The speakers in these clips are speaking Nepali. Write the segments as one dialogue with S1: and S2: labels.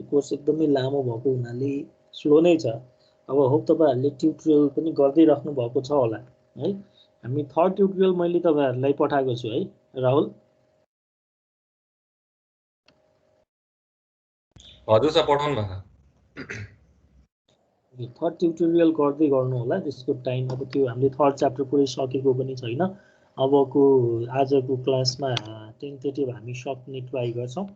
S1: यो कोर्स एकदमै लामो भएको हुनाले स्लो नै छ। अब होप तपाईहरुले ट्युटोरियल पनि गर्दै राख्नु भएको छ होला है। हामी थर्ड ट्युटोरियल मैले तपाईहरुलाई पठाएको छु है राहुल।
S2: हजुर सर पठाउनु भएको
S1: छ। थर्ड ट्युटोरियल गर्दै गर्नु होला, त्यसको टाइम अब त्यो हामीले थर्ड च्याप्टर पुरै सकेको पनि छैन। अबको आजको क्लासमा 10:30 हामी सक्ने ट्राई गर्छौं।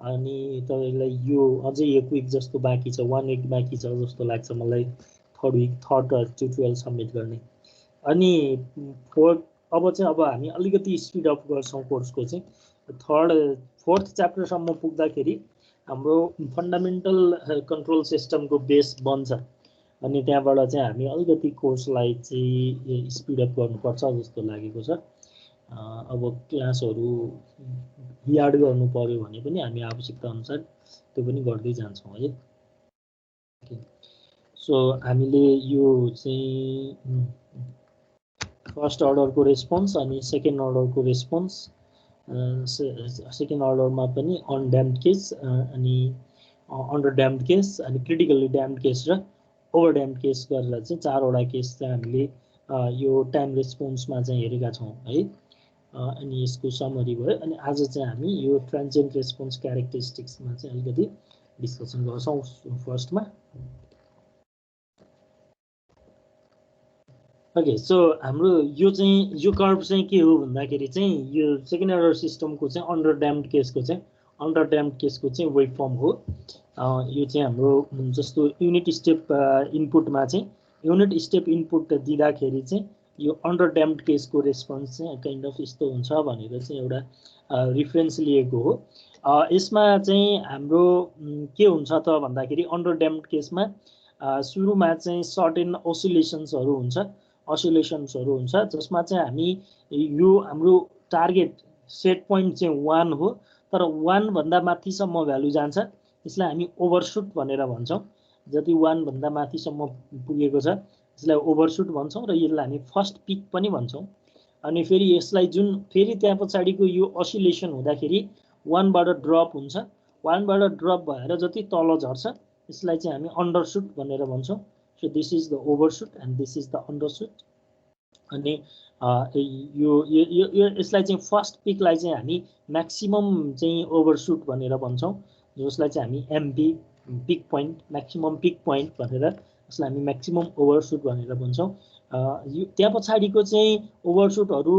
S1: अनि तपाईलाई यो अझै एक विक जस्तो बाँकी छ, 1 विक बाँकी छ जस्तो लाग्छ मलाई थर्ड ट्युटोरियल सबमिट गर्ने। अनि अब हामी अलिकति स्पिड अप गर्छौं कोर्सको चाहिँ फोर्थ च्याप्टरसम्म पुग्दाखेरि हाम्रो फन्डामेन्टल कन्ट्रोल सिस्टमको बेस बन्छ। अनि त्यहाँबाट चाहिँ हामी अलिकति कोर्सलाई चाहिँ स्पिड अप गर्नुपर्छ जस्तो लागेको छ। अब क्लासहरु याद गर्नु पर्यो भने पनि हामी आवश्यकता अनुसार त्यो पनि गर्दै जान्छौं है। सो हामीले यो चाहिँ फर्स्ट अर्डरको रेस्पोन्स अनि सेकेन्ड अर्डरको रेस्पोन्स, सेकेन्ड अर्डरमा पनि अनड्याम्ड केस अनि अन्डर ड्याम्ड केस अनि क्रिटिकली ड्याम्ड केस र ओभर ड्याम्ड केस गरेर चाहिँ चारवटा केस चाहिँ हामीले यो टाइम रेस्पोन्समा चाहिँ हेरेका छौं है। अनि यसको समरी भयो। अनि आज चाहिँ हामी यो ट्रान्जिएन्ट रेस्पोन्स क्यारेक्टरिस्टिक्समा चाहिँ अलिकति डिस्कसन गर्छौं फर्स्टमा। ओके, सो हाम्रो यो कर्भ चाहिँ के हो भन्दाखेरि चाहिँ यो सेकेन्ड अर्डर सिस्टमको चाहिँ अन्डर ड्याम्ड केसको चाहिँ वेभ फर्म हो। यो चाहिँ हाम्रो जस्तो युनिट स्टेप इनपुटमा चाहिँ युनिट स्टेप इनपुट दिँदाखेरि चाहिँ यो अन्डर ड्याम्ड केसको रेस्पोन्स चाहिँ काइन्ड अफ यस्तो हुन्छ भनेर चाहिँ एउटा रिफरेन्स लिएको हो। यसमा चाहिँ हाम्रो के हुन्छ त भन्दाखेरि अन्डर ड्याम्ड केसमा सुरुमा चाहिँ सर्टेन ओसिलेसन्सहरु हुन्छ जसमा चाहिँ हामी यो हाम्रो टार्गेट सेट पोइन्ट चाहिँ 1 हो, तर 1 भन्दा माथिसम्म भ्यालु जान्छ, यसलाई हामी ओभरशुट भनेर भन्छौं। जति 1 भन्दा माथिसम्म पुगेको छ यसलाई ओभरशुट भन्छौं र यसलाई हामी फर्स्ट पिक पनि भन्छौं। अनि फेरि यसलाई जुन फेरि त्यहाँ पछाडीको यो ओसिलेसन हुँदाखेरि 1 बाट ड्रप हुन्छ, 1 बाट ड्रप भएर जति तल झर्छ यसलाई चाहिँ हामी अन्डरशुट भनेर भन्छौं। So this is the overshoot and this is the undershoot. अनि यो यसलाई चाहिँ फर्स्ट पिकलाई चाहिँ हामी म्याक्सिमम चाहिँ ओभरशुट भनेर भन्छौं, जसलाई चाहिँ हामी MP peak point maximum peak point भनेर यसलाई हामी म्याक्सिमम ओभरशुट भनेर भन्छौं। यो त्यहाँ पछाडीको चाहिँ ओभरशुटहरु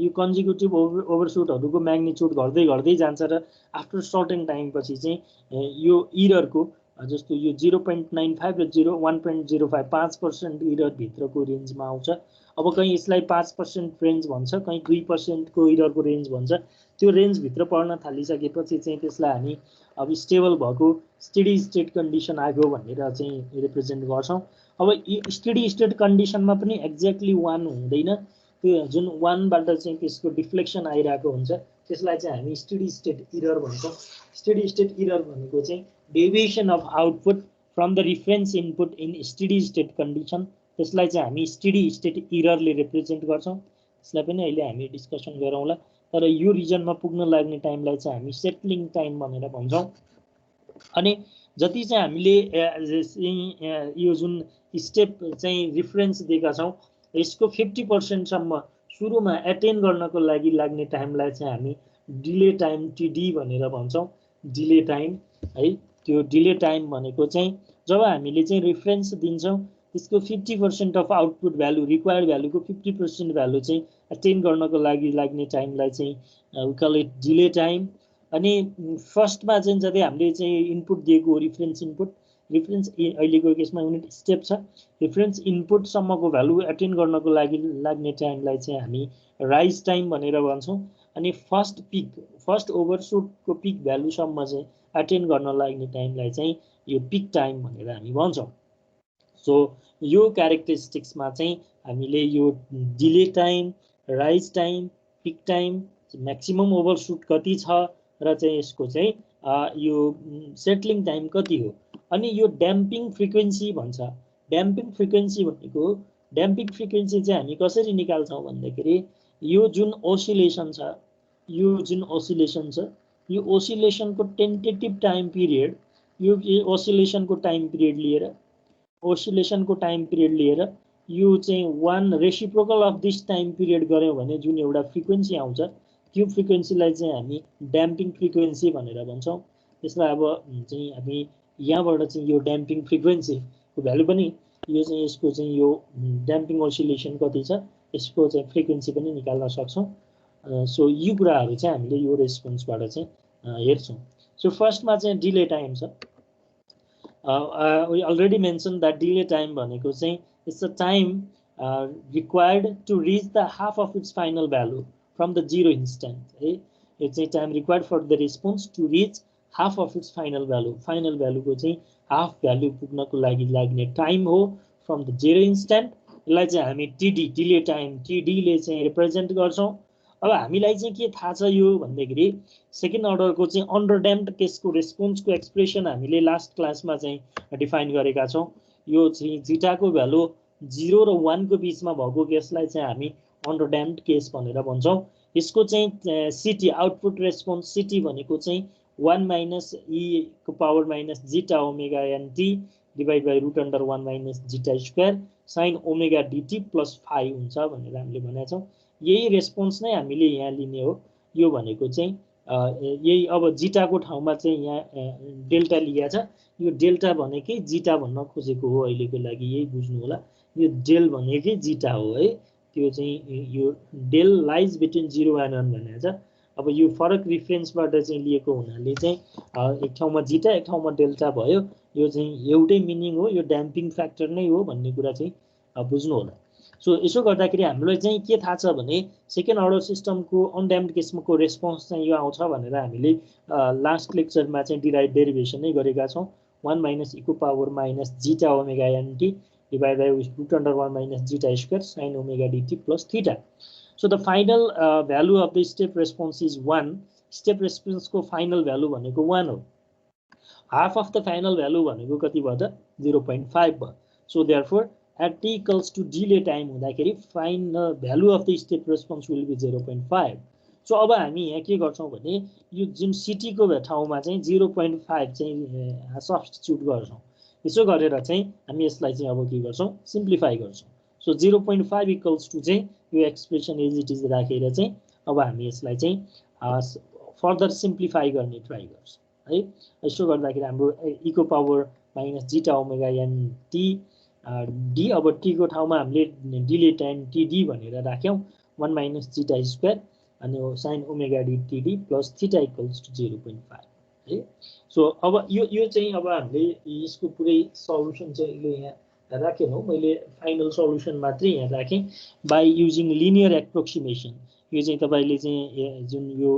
S1: यो कन्जिक्युटिभ ओभरशुटहरुको म्याग्निट्युड घट्दै जान्छ र आफ्टर सर्टेन टाइम पछि चाहिँ यो इररको जस्तो यो 0.95 र 1.05 5% इरर भित्रको रेन्जमा आउँछ। अब कहीं यसलाई 5% रेन्ज भन्छ, कहीं 2% को इररको रेन्ज भन्छ। त्यो रेन्ज भित्र पर्न थालिसकेपछि चाहिँ त्यसलाई हामी अब स्टेबल भएको स्टेडी स्टेट कन्डिसन आयो भनेर चाहिँ रिप्रेजेन्ट गर्छौं। अब यो स्टेडी स्टेट कन्डिसनमा पनि एक्ज्याक्टली 1 हुँदैन, त्यो जुन 1 बाट चाहिँ त्यसको डिफ्लेक्सन आइराको हुन्छ त्यसलाई चाहिँ हामी स्टेडी स्टेट इरर भन्छौं। स्टेडी स्टेट इरर भनेको चाहिँ deviation of output from the reference input in steady state condition, त्यसलाई चाहिँ हामी स्टेडी स्टेट इररले रिप्रेजेन्ट गर्छौं। त्यसलाई पनि अहिले हामी डिस्कसन गरौँला, तर यो रिजनमा पुग्न लाग्ने टाइमलाई चाहिँ हामी सेटलिङ टाइम भनेर भन्छौं। अनि जति चाहिँ हामीले यो जुन स्टेप चाहिँ रिफरेन्स दिएका छौं यसको 50% सम्म सुरुमा एटेन गर्नको लागि लाग्ने टाइमलाई चाहिँ हामी डिले टाइम टीडी भनेर भन्छौं। डिले टाइम है, त्यो डिले टाइम भनेको चाहिँ जब हामीले चाहिँ रिफरेन्स दिन्छौं त्यसको 50% अफ आउटपुट भ्यालु रिक्वायर्ड भ्यालुको 50% भ्यालु चाहिँ एटेन गर्नको लागि लाग्ने टाइमलाई चाहिँ we call it delay time. अनि फर्स्टमा चाहिँ जति हामीले चाहिँ इनपुट दिएको रिफरेन्स इनपुट, रिफरेन्स अहिलेको केसमा युनिट स्टेप छ, रिफरेन्स इनपुट सम्मको भ्यालु एटेन गर्नको लागि लाग्ने टाइमलाई चाहिँ हामी राइज टाइम भनेर भन्छौं। अनि फर्स्ट ओभरशुटको पिक भ्यालु सम्म चाहिँ एटेन गर्न लाग्ने टाइमलाई चाहिँ यो पिक टाइम भनेर हामी भन्छौं। सो यो क्यारेक्टरिस्टिक्समा चाहिँ हामीले यो delay time, rise time, peak time, maximum overshoot कति छ र चाहिँ यसको चाहिँ यो सेटलिङ टाइम कति हो। अनि यो ड्याम्पिङ फ्रिक्वेन्सी भन्छ। ड्याम्पिङ फ्रिक्वेन्सी भनेको ड्याम्पिङ फ्रिक्वेन्सी चाहिँ हामी कसरी निकाल्छौं भन्दाखेरि यो जुन ओसिलेसन छ यो ओसिलेसनको टेन्टेटिभ टाइम पिरियड यो ओसिलेसनको टाइम पिरियड लिएर यो चाहिँ 1 reciprocal of this time period गऱ्यौँ भने जुन एउटा फ्रिक्वेन्सी आउँछ त्यो फ्रिक्वेन्सीलाई चाहिँ हामी ड्याम्पिङ फ्रिक्वेन्सी भनेर भन्छौँ। त्यसलाई अब चाहिँ हामी यहाँबाट चाहिँ यो ड्याम्पिङ फ्रिक्वेन्सीको भ्यालु पनि यो चाहिँ यसको चाहिँ यो ड्याम्पिङ ओसिलेसन कति छ यसको चाहिँ फ्रिक्वेन्सी पनि निकाल्न सक्छौँ। सो यो कुराहरू चाहिँ हामीले यो रेस्पोन्सबाट चाहिँ हेर्छौँ। सो फर्स्टमा चाहिँ डिले टाइम छ। We already mentioned that delay time भनेको चाहिँ it's a time required to reach the half of its final value from the zero instant है। यो चाहिँ time required for the response to reach half of its final value को चाहिँ हाफ भ्यालु पुग्नको लागि लाग्ने टाइम हो from the zero instant। यसलाई चाहिँ हामी TD डिले टाइम TD ले चाहिँ रिप्रेजेन्ट गर्छौँ। अब हामीलाई चाहिँ के थाहा छ यो भन्दाखेरि सेकेन्ड अर्डरको चाहिँ अन्डर ड्याम्प्ड केसको रेस्पोन्सको एक्सप्रेसन हामीले लास्ट क्लासमा चाहिँ डिफाइन गरेका छौँ। यो चाहिँ जिटाको भ्यालु 0 र 1 को बिचमा भएको केसलाई चाहिँ हामी अन्डर ड्याम्प्ड केस भनेर भन्छौँ। यसको चाहिँ सिटी आउटपुट रेस्पोन्स सिटी भनेको चाहिँ 1 माइनस ई को power minus zeta omega n t divide by root under 1 minus zeta square sine omega dt plus 5 हुन्छ भनेर हामीले भनेका छौँ। यही रेस्पोन्स नै हामीले यहाँ लिने हो। यो भनेको चाहिँ यही अब जिटाको ठाउँमा चाहिँ यहाँ डेल्टा लिएको छ। यो डेल्टा भनेकै जिटा भन्न खोजेको हो अहिलेको लागि, यही बुझ्नु होला। यो डेल भनेकै जिटा हो है। त्यो चाहिँ यो डेल लाइज बिट्विन 0 एन्ड 1 भनेको छ। अब यो फरक रिफरेन्सबाट चाहिँ लिएको हुनाले चाहिँ एक ठाउँमा जिटा एक ठाउँमा डेल्टा भयो। यो चाहिँ एउटै मिनिङ हो, यो ड्याम्पिङ फ्याक्टर नै हो भन्ने कुरा चाहिँ बुझ्नु होला। सो यसो गर्दाखेरि हामीलाई चाहिँ के थाहा छ भने सेकेन्ड अर्डर सिस्टमको अनड्याम्प्ड केसको रेस्पोन्स चाहिँ यो आउँछ भनेर हामीले लास्ट लेक्चरमा चाहिँ डिराइभ डेरिभेसन नै गरेका छौँ। 1 माइनस इको power minus zeta omega n t divide by root under 1 minus zeta square sine omega dt plus theta. So the final value of the step response is 1। Step रेस्पोन्सको फाइनल भ्यालु भनेको 1 हो। Half of the final value भनेको कति भयो त 0.5 भयो। So therefore at t equals to delay time हुँदाखेरि final value of the step response will be 0.5। So अब हामी यहाँ के गर्छौँ भने यो जुन सिटीको ठाउँमा चाहिँ 0.5 चाहिँ सब्स्टिट्युट गर्छौँ। यसो गरेर चाहिँ हामी यसलाई चाहिँ अब के गर्छौँ सिम्प्लिफाई गर्छौँ। सो 0.5 इक्वल्स टु चाहिँ यो एक्सप्रेसन एज इट इज राखेर चाहिँ अब हामी यसलाई चाहिँ फर्दर सिम्प्लिफाई गर्ने ट्राई गर्छौँ है। यसो गर्दाखेरि हाम्रो इको power minus zeta omega N T D अब टीको ठाउँमा हामीले डिले टाइम टिडी भनेर राख्यौँ 1 माइनस जिटा स्क्वायर अनि साइन ओमेगा डी टिडी प्लस थीटा इक्वल्स टु 0.5 है। सो अब यो चाहिँ अब हामीले यसको पुरै सल्युसन चाहिँ यहाँ राखेनौँ। मैले फाइनल सल्युसन मात्रै यहाँ राखेँ बाई युजिङ लिनियर एप्रोक्सिमेसन। यो चाहिँ तपाईँले चाहिँ जुन यो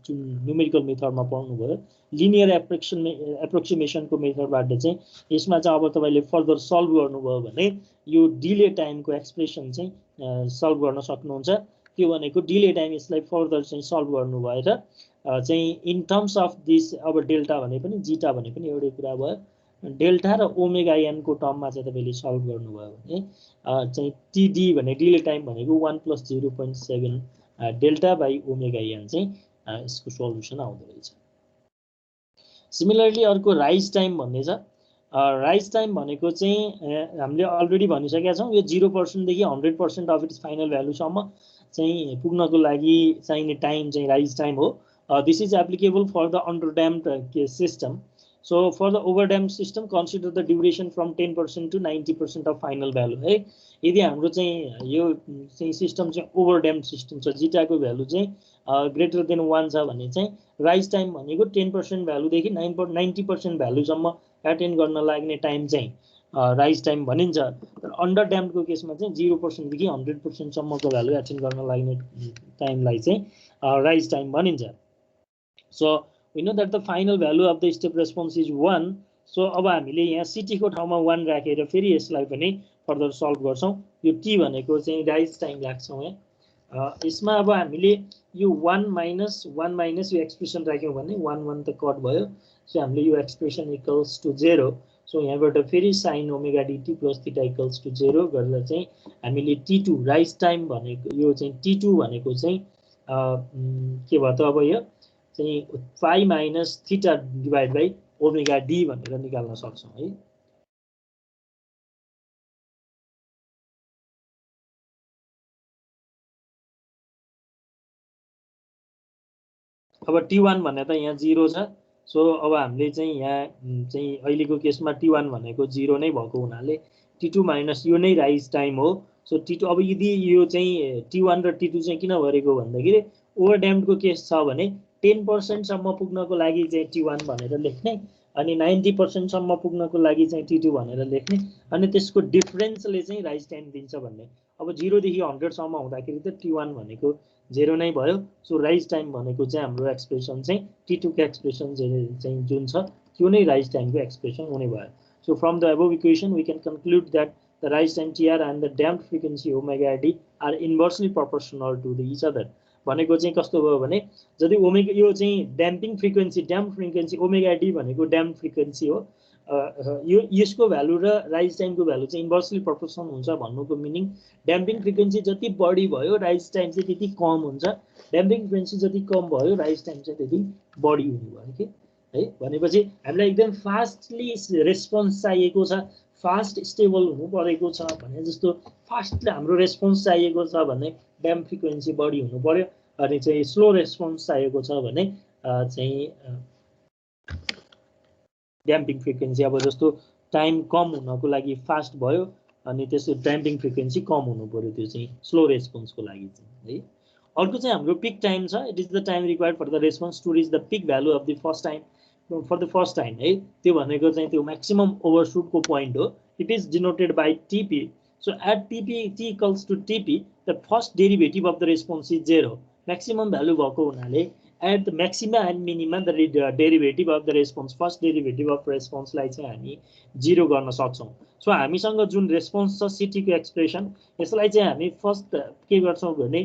S1: जुन न्युमेरिकल मेथडमा पढ्नुभयो लिनियर एप्रोक्सिमेसनको मेथडबाट चाहिँ यसमा चाहिँ अब तपाईँले फर्दर सल्भ गर्नुभयो भने यो डिले टाइमको एक्सप्रेसन चाहिँ सल्भ गर्न सक्नुहुन्छ। त्यो भनेको डिले टाइम यसलाई फर्दर चाहिँ सल्भ गर्नु भएर चाहिँ इन टर्म्स अफ दिस अब डेल्टा भने पनि जिटा भने पनि एउटै कुरा भयो। डेल्टा र ओमेगा एनको टर्ममा चाहिँ तपाईँले सल्भ गर्नुभयो भने चाहिँ टिडी भने डिले टाइम भनेको 1 + 0.7 डेल्टा बाई ओमेगा एन चाहिँ यसको सल्युसन आउँदो रहेछ। सिमिलरली अर्को राइज टाइम भन्ने छ। राइज टाइम भनेको चाहिँ हामीले अलरेडी भनिसकेका छौँ यो 0% देखि 100% अफ इट्स फाइनल भ्यालुसम्म चाहिँ पुग्नको लागि चाहिने टाइम चाहिँ राइज टाइम हो। This is applicable for the under damped system. So for the overdamped system, consider the duration from 10% to 90% of final value है। यदि हाम्रो चाहिँ यो चाहिँ सिस्टम चाहिँ ओभरड्याम्प्ड सिस्टम छ जिटाको भ्यालु चाहिँ ग्रेटर देन 1 छ भने चाहिँ राइज टाइम भनेको 10% भ्यालुदेखि 90% भ्यालुसम्म एटेन्ड गर्न लाग्ने टाइम चाहिँ राइज टाइम भनिन्छ। तर अन्डर ड्याम्प्डको केसमा चाहिँ 0% देखि 100% सम्मको भ्यालु एटेन्ड गर्न लाग्ने टाइमलाई चाहिँ राइज टाइम भनिन्छ। So we know that the final value of the step response is 1. So अब हामीले यहाँ सिटी को ठाउँमा 1 राखेर फेरि यसलाई पनि फर्दर सल्भ गर्छौँ। यो टी भनेको चाहिँ राइज टाइम राख्छौँ यहाँ। यसमा अब हामीले यो 1 माइनस यो एक्सप्रेसन राख्यौँ भने 1 त कट भयो। सो हामीले यो एक्सप्रेसन इक्वल्स टु 0। सो यहाँबाट फेरि sine omega dt plus theta equals to 0 गरेर चाहिँ हामीले टी2 राइज टाइम भनेको यो चाहिँ टी2 भनेको चाहिँ के भयो त अब यो चाहिँ पाई minus theta divide by omega D भनेर निकाल्न सक्छौँ है। अब T1 भने त यहाँ 0 छ। सो अब हामीले चाहिँ यहाँ चाहिँ अहिलेको केसमा T1 भनेको 0 नै भएको हुनाले T2 माइनस यो नै राइज टाइम हो। सो T2 अब यदि यो चाहिँ T1 र T2 चाहिँ किन गरेको भन्दाखेरि ओभरड्याम्पको केस छ भने 10% सम्म पुग्नको लागि चाहिँ T1 भनेर लेख्ने अनि 90% सम्म पुग्नको लागि चाहिँ T2 भनेर लेख्ने अनि त्यसको डिफरेन्सले चाहिँ राइज टाइम दिन्छ भन्ने। अब 0 देखि 100 सम्म हुँदाखेरि त T1 भनेको 0 नै भयो। सो राइज टाइम भनेको चाहिँ हाम्रो एक्सप्रेसन चाहिँ T2 को एक्सप्रेसन चाहिँ जुन छ त्यो नै राइज टाइमको एक्सप्रेसन हुने भयो। So from the above equation we can conclude that the rise time TR and the damp frequency omega D are inversely proportional to the each other. भनेको चाहिँ कस्तो भयो भने जति ओमेगा यो चाहिँ damping frequency damp frequency omega D भनेको ड्याम्प फ्रिक्वेन्सी हो। यो यसको भ्यालु र राइज टाइमको भ्यालु चाहिँ इन्भर्सली प्रोपोर्सनल हुन्छ भन्नुको मिनिङ ड्याम्पिङ फ्रिक्वेन्सी जति बढी भयो राइज टाइम चाहिँ त्यति कम हुन्छ, ड्याम्पिङ फ्रिक्वेन्सी जति कम भयो राइज टाइम चाहिँ त्यति बढी हुने भयो कि है। भनेपछि हामीलाई एकदम फास्टली रेस्पोन्स चाहिएको छ, फास्ट स्टेबल हुनु परेको छ भने जस्तो फास्टली हाम्रो रेस्पोन्स चाहिएको छ भने ड्याम्प फ्रिक्वेन्सी बढी हुनु पर्यो अनि चाहिँ स्लो रेस्पोन्स चाहिएको छ भने चाहिँ ड्याम्पिङ फ्रिक्वेन्सी अब जस्तो टाइम कम हुनको लागि फास्ट भयो अनि त्यसको ड्याम्पिङ फ्रिक्वेन्सी कम हुनु पर्यो त्यो चाहिँ स्लो रेस्पोन्सको लागि चाहिँ है। अर्को चाहिँ हाम्रो पिक टाइम छ। It is the time required for the response to reach the peak value of the first time है। त्यो भनेको चाहिँ त्यो म्याक्सिमम ओभरसुटको पोइन्ट हो। It is denoted by TP. So at TP T equals to TP the first derivative of the response is 0। Maximum value भएको हुनाले at the maxima and minima the derivative of the response first derivative of रेस्पोन्सलाई चाहिँ हामी 0 गर्न सक्छौँ। सो हामीसँग जुन रेस्पोन्स छ सिटीको एक्सप्रेसन यसलाई चाहिँ हामी फर्स्ट के गर्छौँ भने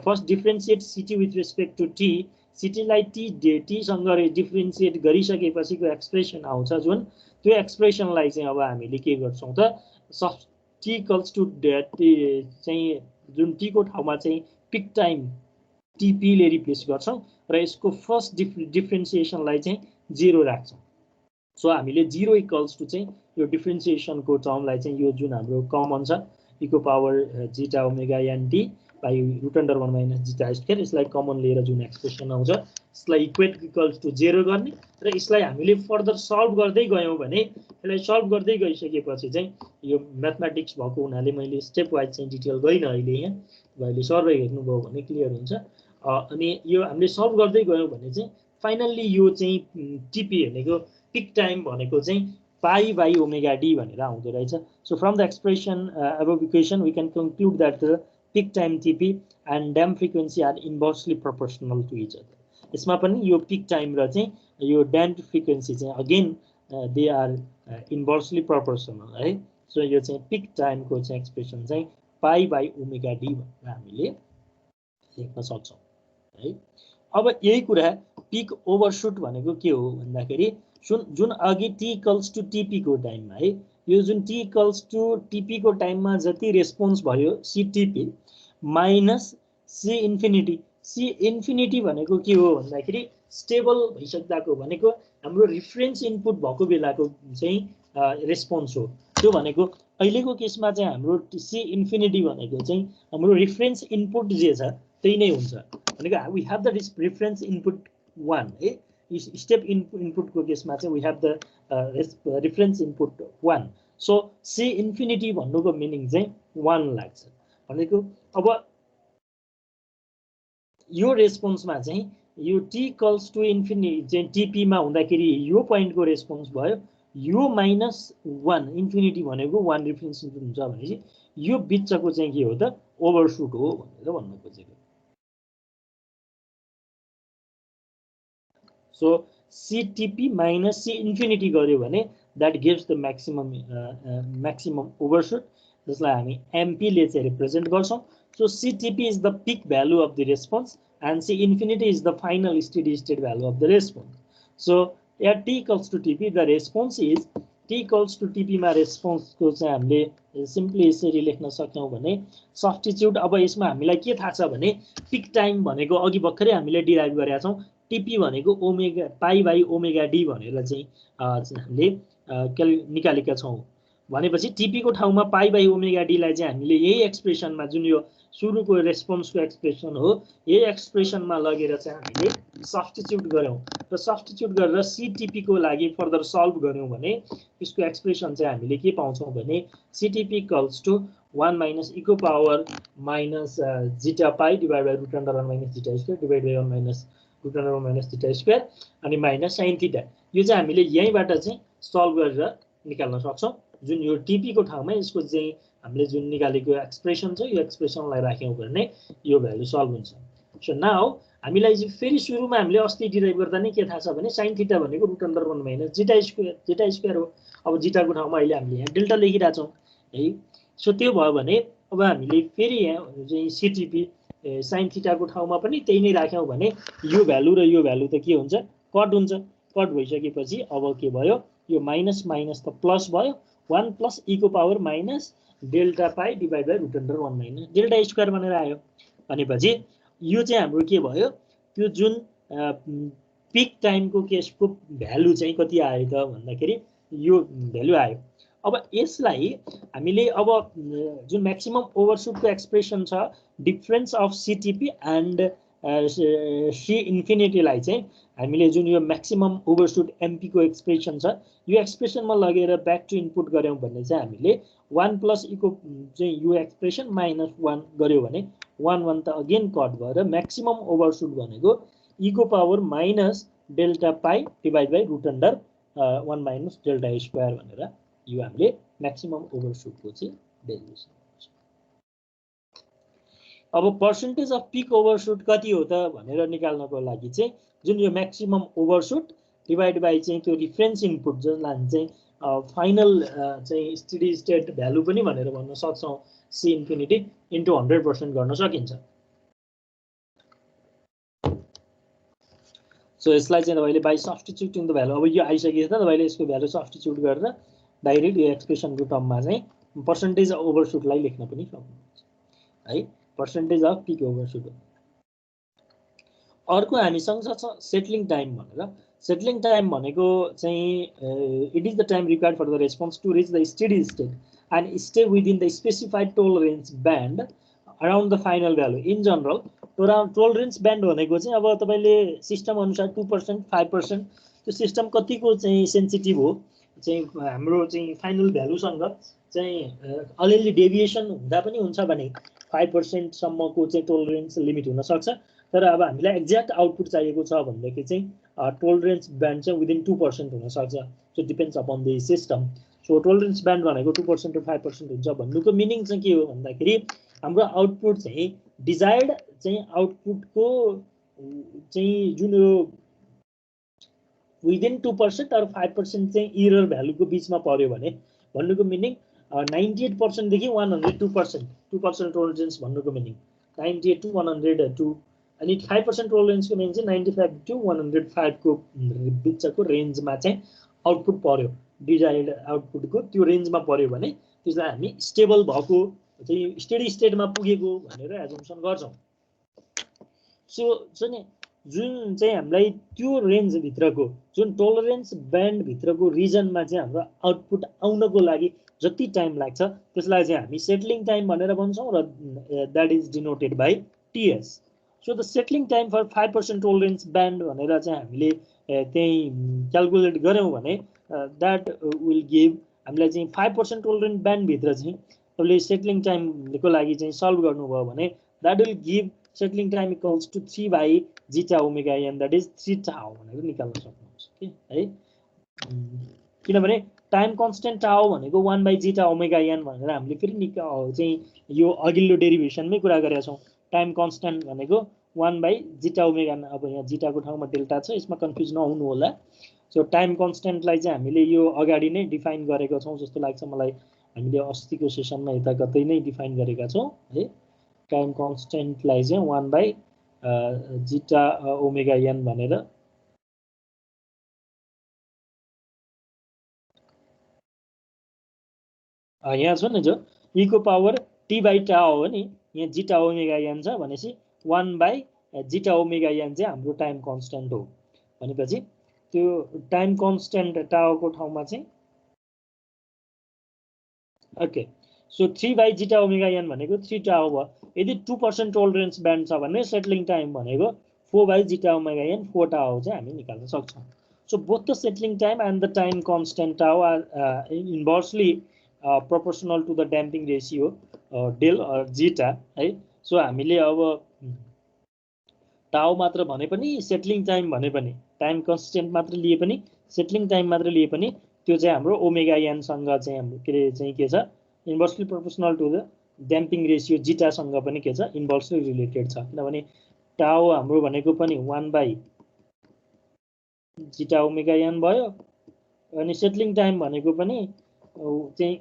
S1: first differentiate CT with respect to T. सिटीलाई टीसँग डिफ्रेन्सिएट गरिसकेपछिको एक्सप्रेसन आउँछ जुन त्यो एक्सप्रेसनलाई चाहिँ अब हामीले के गर्छौँ त टी इक्वल्स टु चाहिँ जुन टीको ठाउँमा चाहिँ पिक टाइम टिपीले रिप्लेस गर्छौँ र यसको फर्स्ट डिफ्रेन्सिएसनलाई चाहिँ 0 राख्छौँ। सो हामीले 0 इक्वल्स टु चाहिँ यो डिफ्रेन्सिएसनको टर्मलाई चाहिँ यो जुन हाम्रो कमन छ इको power zeta omega N T by root under 1 minus zeta square यसलाई कमन लिएर जुन एक्सप्रेसन आउँछ यसलाई इक्वेट इक्वल्स टु 0 गर्ने र यसलाई हामीले फर्दर सल्भ गर्दै गयौँ भने यसलाई सल्भ गर्दै गइसकेपछि चाहिँ यो म्याथमेटिक्स भएको हुनाले मैले स्टेप वाइज चाहिँ डिटेल गइनँ अहिले यहाँ तपाईँले सर्वे हेर्नुभयो भने क्लियर हुन्छ। अनि यो हामीले सल्भ गर्दै गयौँ भने चाहिँ फाइनल्ली यो चाहिँ टिपी भनेको पिक टाइम भनेको चाहिँ पाई बाई ओमेगा डी भनेर आउँदो रहेछ। So from the expression above equation we can conclude that the peak time TP and damp frequency are inversely proportional to each other. यसमा पनि यो पिक टाइम र चाहिँ यो ड्याम्प फ्रिक्वेन्सी चाहिँ again they are inversely proportional है। सो यो चाहिँ पिक टाइमको चाहिँ एक्सप्रेसन चाहिँ पाई बाई ओमेगा डी भनेर हामीले लेख्न सक्छौँ है। अब यही कुरा पिक ओभरसुट भनेको के हो भन्दाखेरि जुन अघि टी इक्वल्स टु टिपीको टाइममा है यो जुन टी इक्वल्स टु टिपीको टाइममा जति रेस्पोन्स भयो CTP minus C infinity. C infinity भनेको के हो भन्दाखेरि स्टेबल भइसक्दाको भनेको हाम्रो रिफरेन्स इनपुट भएको बेलाको चाहिँ रेस्पोन्स हो। त्यो भनेको अहिलेको केसमा चाहिँ हाम्रो सी इन्फिनिटी भनेको चाहिँ हाम्रो रिफरेन्स इनपुट जे छ त्यही नै हुन्छ भनेको we have the reference input 1 है। स्टेप इनपुटको केसमा चाहिँ we have the reference input 1। So C infinity भन्नुको मिनिङ चाहिँ 1 लाग्छ भनेको अब यो रेस्पोन्समा चाहिँ यो टी इक्वल्स टु इन्फिनिटी चाहिँ टिपीमा हुँदाखेरि यो पोइन्टको रेस्पोन्स भयो यो माइनस 1 इन्फिनिटी भनेको 1 रिफरेन्स इनपुट हुन्छ भनेपछि यो बिचको चाहिँ के हो त ओभरसुट हो भनेर भन्नु खोजेको। So CTP minus C infinity गर्यो भने that gives the maximum overshoot जसलाई हामी MP ले चाहिँ रिप्रेजेन्ट गर्छौं। So CTP is the peak value of the response and C infinity is the final steady state value of the response. So at T equals to TP the response is T equals to TP मा response को चाहिँ हामीले सिम्पली यसरी लेख्न सक्छौं भने सब्स्टिट्युट अब यसमा हामीलाई के थाहा छ भने पिक टाइम भनेको अघि भर्खरै हामीले डिराइभ गरेका छौं टिपी भनेको omega pi by omega D भनेर चाहिँ हामीले निकालेका छौँ भनेपछि टिपीको ठाउँमा पाई बाई ओमेगा डीलाई चाहिँ हामीले यही एक्सप्रेसनमा जुन यो सुरुको रेस्पोन्सको एक्सप्रेसन हो यही एक्सप्रेसनमा लगेर चाहिँ हामीले सब्स्टिट्युट गऱ्यौँ र सब्स्टिट्युट गरेर सिटिपीको लागि फर्दर सल्भ गऱ्यौँ भने त्यसको एक्सप्रेसन चाहिँ हामीले के पाउँछौँ भने सिटिपी इक्वल्स टु 1 माइनस इको power minus zeta pi divide by root under 1 minus zeta square divide by 1 minus root under 1 minus zeta square अनि माइनस साइन थीटा यो चाहिँ हामीले यहीँबाट चाहिँ सल्भ गरेर निकाल्न सक्छौँ जुन यो टिपीको ठाउँमा यसको चाहिँ हामीले जुन निकालेको एक्सप्रेसन छ यो एक्सप्रेसनलाई राख्यौँ भने यो भ्यालु सल्भ हुन्छ सो नाउ हामीलाई चाहिँ फेरि सुरुमा हामीले अस्ति डिराइभ गर्दा नै के थाहा छ भने साइन थीटा भनेको root under 1 minus zeta square हो अब जिटाको ठाउँमा अहिले हामीले यहाँ डेल्टा लेखिरहेछौँ है सो त्यो भयो भने अब हामीले फेरि यहाँ चाहिँ सिटिपी साइन थीटाको ठाउँमा पनि त्यही नै राख्यौँ भने यो भ्यालु र यो भ्यालु त के हुन्छ कट हुन्छ कट भइसकेपछि अब के भयो यो माइनस माइनस त प्लस भयो 1 प्लस इको power minus delta pi divide by root under 1 minus delta square भनेर आयो भनेपछि यो चाहिँ हाम्रो के भयो त्यो जुन पिक टाइमको केसको भ्यालु चाहिँ कति आयो त भन्दाखेरि यो भ्यालु आयो अब यसलाई हामीले अब जुन म्याक्सिमम ओभरसुटको एक्सप्रेसन छ डिफरेन्स अफ सिटिपी एन्ड सी इन्फिनिटीलाई चाहिँ हामीले जुन यो म्याक्सिमम ओभरसुट एमपीको एक्सप्रेसन छ यो एक्सप्रेसनमा लगेर ब्याक टु इनपुट गऱ्यौँ भने चाहिँ हामीले 1 प्लस इको चाहिँ यो एक्सप्रेसन माइनस 1 गऱ्यो भने 1 1 त अगेन कट भएर म्याक्सिमम ओभरसुट भनेको इको power minus delta pi divide by root under 1 minus delta square भनेर यो हामीले म्याक्सिमम ओभरसुटको चाहिँ डेरिभेसन हुन्छ अब पर्सेन्टेज अफ पिक ओभरसुट कति हो त भनेर निकाल्नको लागि चाहिँ जुन यो म्याक्सिमम ओभरसुट डिभाइड बाई चाहिँ त्यो रिफरेन्स इनपुट जसलाई चाहिँ फाइनल चाहिँ स्टेडी स्टेट भ्यालु पनि भनेर भन्न सक्छौँ सी इन्फिनिटी इन्टु 100% गर्न सकिन्छ सो यसलाई चाहिँ तपाईँले बाई सब्स्टिट्युटिङ द भ्यालु अब यो आइसकेको छ तपाईँले यसको भ्यालु सब्स्टिट्युट गरेर डाइरेक्ट यो एक्सप्रेसनको टर्ममा चाहिँ पर्सेन्टेज ओभरसुटलाई लेख्न पनि सक्नुहुन्छ है पर्सेन्टेज अफ पिक ओभरसुट अर्को हामीसँग छ सेटलिङ टाइम भनेर सेटलिङ टाइम भनेको चाहिँ it is the time required for the response to reach the steady state and stay within the specified tolerance band around the final value in general tolerance band भनेको चाहिँ अब तपाईँले सिस्टम अनुसार 2% 5% त्यो सिस्टम कतिको चाहिँ सेन्सिटिभ हो चाहिँ हाम्रो चाहिँ फाइनल भ्यालुसँग चाहिँ अलिअलि डेभिएसन हुँदा पनि हुन्छ भने 5% सम्मको चाहिँ टोलरेन्स लिमिट हुनसक्छ तर अब हामीलाई एक्ज्याक्ट आउटपुट चाहिएको छ भनेदेखि चाहिँ टोलरेन्स ब्यान्ड चाहिँ विदिन 2% हुनसक्छ so depends upon the system so tolerance band भनेको 2% टु 5% हुन्छ भन्नुको मिनिङ चाहिँ के हो भन्दाखेरि हाम्रो आउटपुट चाहिँ डिजायर्ड चाहिँ आउटपुटको चाहिँ जुन यो विदिन 2% अर 5% चाहिँ इरर भ्यालुको बिचमा पर्यो भने भन्नुको मिनिङ 98% देखि 102% 2% टोलरेन्स भन्नुको मिनिङ 98 टु 102 अनि 5% टोलरेन्सको मिनिङ चाहिँ 95 टु 105 को बिचको रेन्जमा चाहिँ आउटपुट पर्यो डिजायर्ड आउटपुटको त्यो रेन्जमा पर्यो भने त्यसलाई हामी स्टेबल भएको चाहिँ स्टेडी स्टेटमा पुगेको भनेर एजम्सन गर्छौँ सो नि जुन चाहिँ हामीलाई त्यो रेन्जभित्रको जुन टोलरेन्स ब्यान्डभित्रको रिजनमा चाहिँ हाम्रो आउटपुट आउनको लागि जति टाइम लाग्छ त्यसलाई चाहिँ हामी सेटलिङ टाइम भनेर भन्छौँ र that is denoted by TS so the settling time for 5% tolerance band भनेर चाहिँ हामीले त्यही क्यालकुलेट गऱ्यौँ भने द्याट विल गिभ हामीलाई चाहिँ 5% टोलरेन्स ब्यान्डभित्र चाहिँ तपाईँले सेटलिङ टाइमको लागि चाहिँ सल्भ गर्नुभयो भने that will give settling time equals to 3 by zeta omega N that is 3 tau भनेर निकाल्न सक्नुहुन्छ कि है किनभने टाइम कन्स्टेन्ट टाउ भनेको 1 बाई जिटा ओमेगा एन भनेर हामीले फेरि चाहिँ यो अघिल्लो डेरिभेसनमै कुरा गरेका छौँ टाइम कन्स्टेन्ट भनेको 1 बाई जिटा ओमेगा एन अब यहाँ जिटाको ठाउँमा डेल्टा छ यसमा कन्फ्युज नहुनु होला सो टाइम कन्स्टेन्टलाई चाहिँ हामीले यो अगाडि नै डिफाइन गरेका छौँ जस्तो लाग्छ मलाई हामीले अस्तिको सेसनमा यता कतै नै डिफाइन गरेका छौँ है टाइम कन्स्टेन्टलाई चाहिँ 1 बाई जिटा ओमेगा एन भनेर यहाँ छ नि जो इको पावर टी बाई टा हो नि यहाँ जिटा ओमेगा एन छ भनेपछि 1 बाई जिटा ओमेगा एन चाहिँ हाम्रो टाइम कन्स्टेन्ट हो भनेपछि त्यो टाइम कन्स्टेन्ट टाउको ठाउँमा चाहिँ okay so 3 by zeta omega N भनेको 3 टाउ भयो यदि 2% टोलरेन्स ब्यान्ड छ भने सेटलिङ टाइम भनेको 4 बाई जिटा ओमेगा एन 4 टाउ चाहिँ हामी निकाल्न सक्छौँ so both the settling time and the time constant tau are inversely proportional to the damping ratio del zeta है सो हामीले अब टाउ मात्र भने पनि सेटलिङ टाइम भने पनि टाइम कन्स्टेन्ट मात्र लिए पनि सेटलिङ टाइम मात्र लिए पनि त्यो चाहिँ हाम्रो ओमेगा एन सँग चाहिँ हाम्रो के छ inversely proportional to the damping ratio zeta सँग पनि के छ इन्भर्सली रिलेटेड छ किनभने टाउ हाम्रो भनेको पनि 1 बाई जिटा ओमेगा एन भयो अनि सेटलिङ टाइम भनेको पनि चाहिँ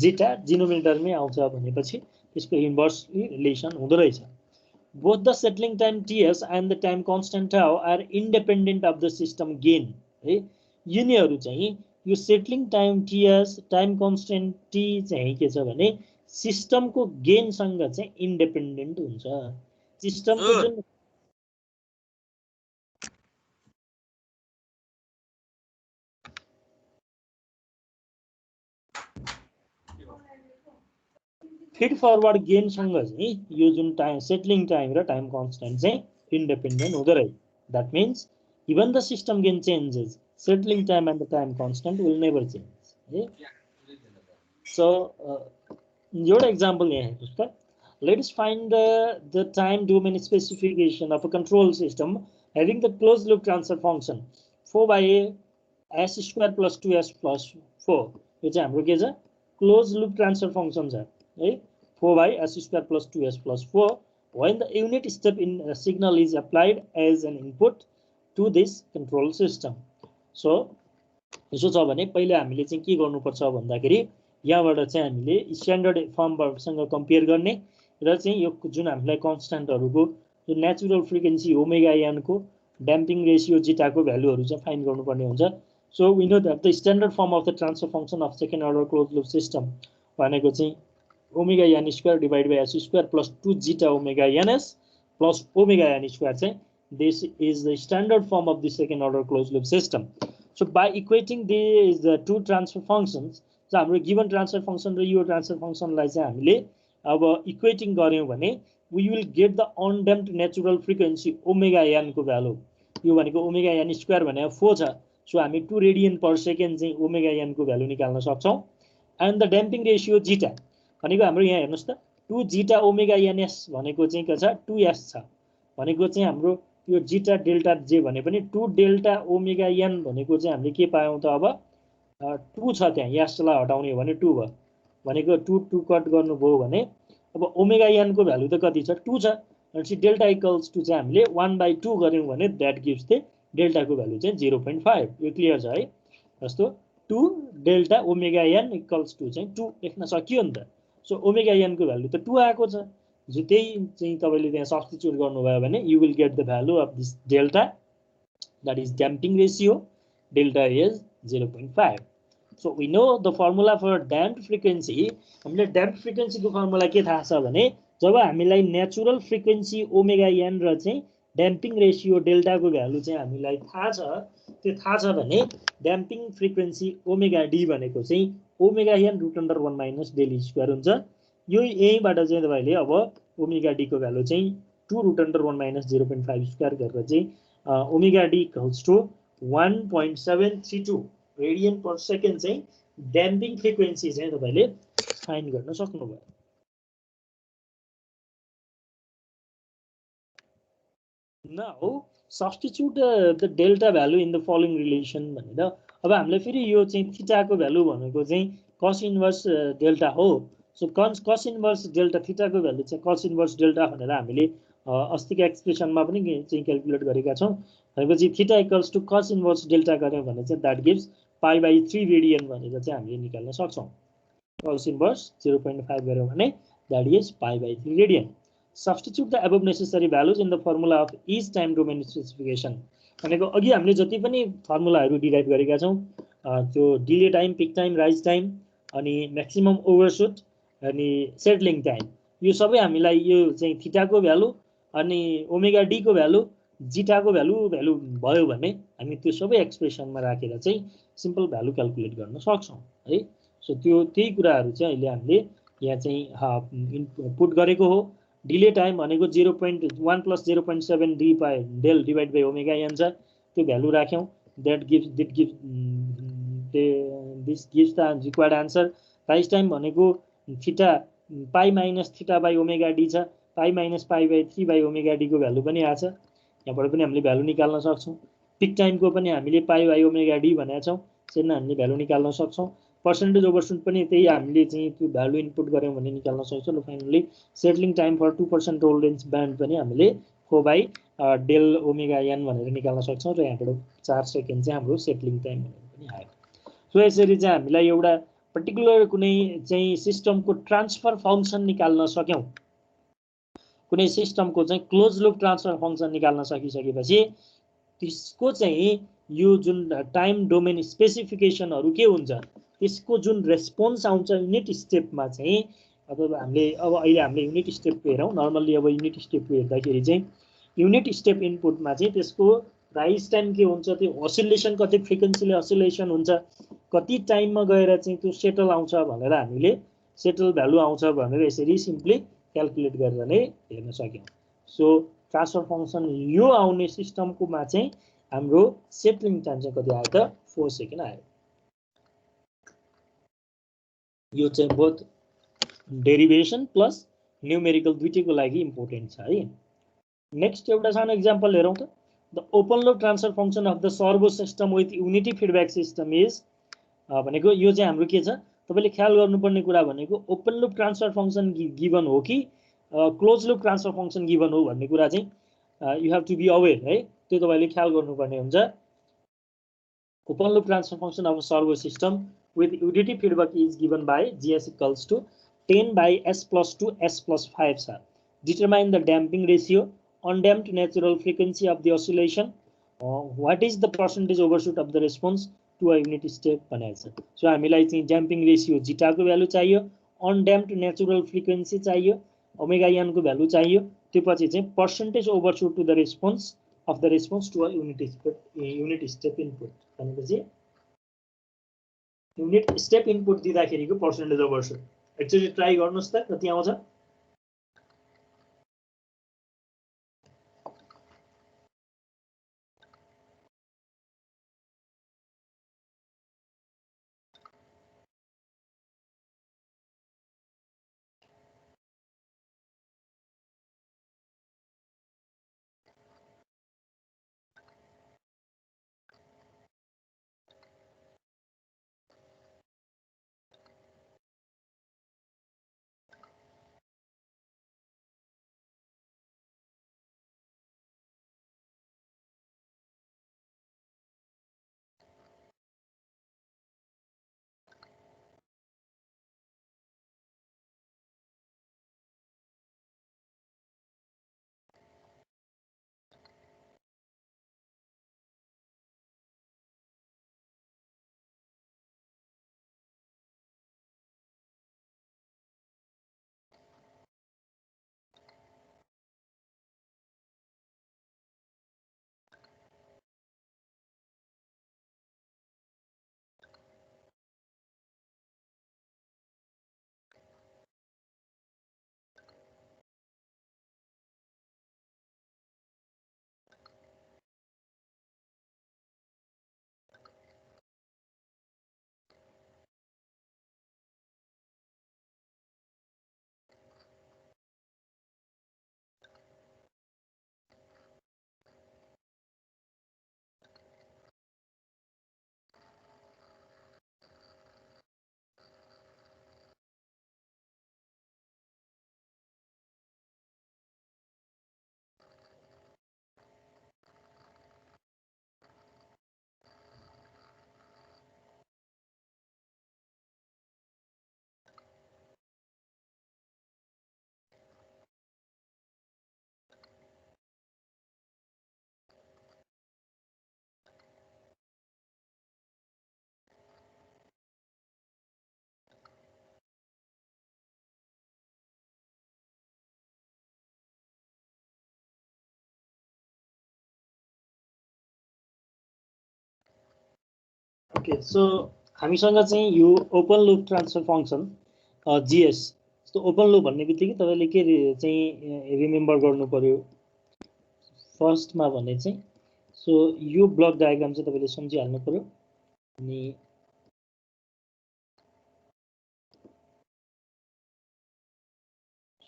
S1: जिटा डिनोमिनेटरमै आउँछ भनेपछि त्यसको इन्भर्सली रिलेसन हुँदो रहेछ both the settling time TS and the time constant tau are independent of the system gain है यिनीहरू चाहिँ यो settling time TS time constant T चाहिँ के छ भने सिस्टमको गेनसँग चाहिँ इन्डिपेन्डेन्ट हुन्छ सिस्टमको जुन फिड फरवर्ड गेनसँग चाहिँ यो जुन टाइम सेटलिङ टाइम र टाइम कन्स्टेन्ट चाहिँ इन्डिपेन्डेन्ट हुँदो रहेछ that means even the system gain changes settling time and the time constant will never change. Okay? So, your example here, let us find the time domain specification of a control system having the closed loop transfer function 4 by a s square plus 2s plus 4. Which is a closed loop transfer function. 4 by s square plus 2s plus 4. When the unit step in signal is applied as an input to this control system. So यसो छ भने पहिले हामीले चाहिँ के गर्नुपर्छ भन्दाखेरि यहाँबाट चाहिँ हामीले स्ट्यान्डर्ड फर्मसँग कम्पेयर गर्ने र चाहिँ यो जुन हामीलाई कन्स्ट्यान्टहरुको जुन नेचुरल फ्रिक्वेन्सी ओमेगा एन को ड्याम्पिङ रेशियो जिटा को भ्यालुहरु चाहिँ फाइन्ड गर्नुपर्ने हुन्छ so we know that the standard form of the transfer function of second order close loop system भनेको चाहिँ omega N square divide by S square plus 2 zeta omega NS plus omega N square चाहिँ this is the standard form of the second order closed loop system. So by equating these two transfer functions, so हाम्रो given transfer function र यो transfer function लाई चाहिँ हामीले अब equating गर्यौं भने we will get the undamped natural frequency omega n को भ्यालु यो भनेको ओमेगा n स्क्वायर भनेको 4 छ सो हामी 2 रेडियन पर सेकेन्ड चाहिँ ओमेगा n को भ्यालु निकाल्न सक्छौं and the damping ratio zeta भनेको हाम्रो यहाँ हेर्नुस् त 2 zeta omega ns भनेको चाहिँ के छ 2s छ भनेको चाहिँ हाम्रो यो जिटा डेल्टा जे भने पनि 2 डेल्टा ओमेगा एन भनेको चाहिँ हामीले के पायौं त अब 2 छ त्यहाँ यसलाई हटाउने हो भने 2 भयो भनेको 2 2 कट गर्नुभयो भने अब ओमेगा एन को भ्यालु त कति छ 2 छ भनेपछि डेल्टा इक्वल्स टु चाहिँ हामीले 1/2 गर्यौं भने दैट गिव्स द डेल्टा को भ्यालु चाहिँ 0.5 यो क्लियर छ है जस्तो 2 delta omega N equals to चाहिँ 2 लेख्न सकियो नि त सो ओमेगा एन को भ्यालु त 2 आएको छ जो त्यही चाहिँ तपाईले त्यहाँ सब्स्टिट्युट गर्नुभयो भने you will get the value of this delta that is damping ratio delta is 0.5 so we know the formula for damped frequency हामीले damped frequency को फर्मुला के थाहा छ भने जब हामीलाई नेचुरल फ्रिक्वेन्सी ओमेगा n र चाहिँ damping ratio delta को भ्यालु चाहिँ हामीलाई थाहा छ त्यो थाहा छ भने damping frequency ओमेगा d भनेको चाहिँ ओमेगा n √1 - del स्क्वायर हुन्छ यो यहीबाट चाहिँ तपाईले अब ओमेगा डी को भ्यालु चाहिँ 2 √1 - 0.5 स्क्वायर गरेर चाहिँ omega D equals to 1.732 radian per second चाहिँ ड्याम्पिङ फ्रिक्वेन्सी चाहिँ तपाईले फाइन्ड गर्न सक्नुभयो now substitute the delta value in the following relation भनेर अब हामीले फेरि यो चाहिँ थीटा को भ्यालु भनेको चाहिँ cos इन्भर्स डेल्टा हो so cos inverse delta theta को भ्यालु चाहिँ cos इन्भर्स डेल्टा भनेर हामीले अस्तिको एक्सप्रेसनमा पनि चाहिँ क्याल्कुलेट गरेका छौं भनेपछि theta equals to cos inverse delta गर्यौं भने चाहिँ दैट गिव्स π/3 रेडियन भनेर चाहिँ हामीले निकाल्न सक्छौं cos इन्भर्स 0.5 गर्यौं भने that is π/3 radian substitute the above necessary values in the formula of each time domain specification भनेको अघि हामीले जति पनि फर्मुलाहरु डिराइभ गरेका छौं त्यो delay time peak time rise time अनि म्याक्सिमम ओभरशुट अनि सेटलिङ टाइम यो सबै हामीलाई यो चाहिँ थीटा को भ्यालु अनि ओमेगा डी को भ्यालु जिटाको भ्यालु भयो भने हामी त्यो सबै एक्सप्रेसनमा राखेर चाहिँ सिम्पल भ्यालु क्याल्कुलेट गर्न सक्छौँ है। सो त्यही कुराहरू चाहिँ अहिले हामीले यहाँ चाहिँ पुट गरेको हो। डिले टाइम भनेको 0.1 + 0.7 D by del divide by omega N छ, त्यो भ्यालु राख्यौँ। This gives the required answer. Rise time भनेको theta pi minus theta by omega D छ, pi minus pi by 3 by omega D को भ्यालु पनि आछ, यहाँबाट पनि हामीले भ्यालु निकाल्न सक्छौँ। पिक टाइमको पनि हामीले पाई बाई ओमेगा डी भनेका छौँ, त्यसमा हामीले भ्यालु निकाल्न सक्छौँ। पर्सेन्टेज ओभरसुट पनि त्यही हामीले चाहिँ त्यो भ्यालु इनपुट गऱ्यौँ भने निकाल्न सक्छौँ। र finally settling time for 2% tolerance band पनि हामीले 4 बाई डेल ओमेगा एन भनेर निकाल्न सक्छौँ। र यहाँबाट 4 सेकेन्ड चाहिँ हाम्रो सेटलिङ टाइम भनेर पनि आयो। सो यसरी चाहिँ हामीलाई एउटा पर्टिकुलर कुनै चाहिँ सिस्टमको ट्रान्सफर फङ्सन निकाल्न सक्यौँ, कुनै सिस्टमको चाहिँ क्लोज लुप ट्रान्सफर फङ्सन निकाल्न सकिसकेपछि त्यसको चाहिँ यो जुन टाइम डोमेन स्पेसिफिकेसनहरू के हुन्छ, त्यसको जुन रेस्पोन्स आउँछ युनिट स्टेपमा चाहिँ अब अहिले हामीले युनिट स्टेपको हेरौँ। नर्मल्ली अब युनिट स्टेपको हेर्दाखेरि चाहिँ युनिट स्टेप इनपुटमा चाहिँ त्यसको राइज टाइम के हुन्छ, त्यो असिलेसन कति फ्रिक्वेन्सीले असिलेसन हुन्छ, कति टाइममा गएर चाहिँ त्यो सेटल आउँछ भनेर हामीले सेटल भ्यालु आउँछ भनेर यसरी सिम्पली क्याल्कुलेट गरेर नै हेर्न सक्यौँ। सो ट्रान्सफर फङ्सन यो आउने सिस्टमकोमा चाहिँ हाम्रो सेटलिङ टाइम चाहिँ कति आयो त 4 सेकेन्ड आयो। यो चाहिँ बोथ डेरिभेसन प्लस न्युमेरिकल दुईटैको लागि इम्पोर्टेन्ट छ है। नेक्स्ट एउटा सानो इक्जाम्पल हेरौँ त। The open loop transfer function of the servo system with unity feedback system is भनेको यो चाहिँ हाम्रो के छ, तपाईँले ख्याल गर्नुपर्ने कुरा भनेको open loop transfer function given हो कि close loop transfer function given हो भन्ने कुरा चाहिँ you have to be aware है, त्यो तपाईँले ख्याल गर्नुपर्ने हुन्छ। Open loop transfer function of servo system with unity feedback is given by GS equals to 10 बाई S + 2 S + 5 छ। Determine the damping ratio, undamped natural frequency of the oscillation, what is the percentage ओभरसुट of the response to a unit step भनेको छ। सो हामीलाई चाहिँ ड्याम्पिङ रेसियो जिटाको भ्यालु चाहियो, अनड्याम्प्ड नेचुरल फ्रिक्वेन्सी चाहियो, ओमेगा एनको भ्यालु चाहियो, त्यो पछि चाहिँ percentage overshoot to the response of the response to a unit step input भनेपछि युनिट स्टेप इनपुट दिँदाखेरिको पर्सेन्टेज ओभरसुट। एकचोटि ट्राई गर्नुहोस् त कति आउँछ। ओके सो हामीसँग चाहिँ यो open loop transfer function GS जस्तो ओपन लुप भन्ने बित्तिकै तपाईले के चाहिँ रिमेम्बर गर्नु पर्यो फर्स्टमा भने चाहिँ सो यो ब्लक डायग्राम चाहिँ तपाईले सम्झिहाल्नु पर्यो अनि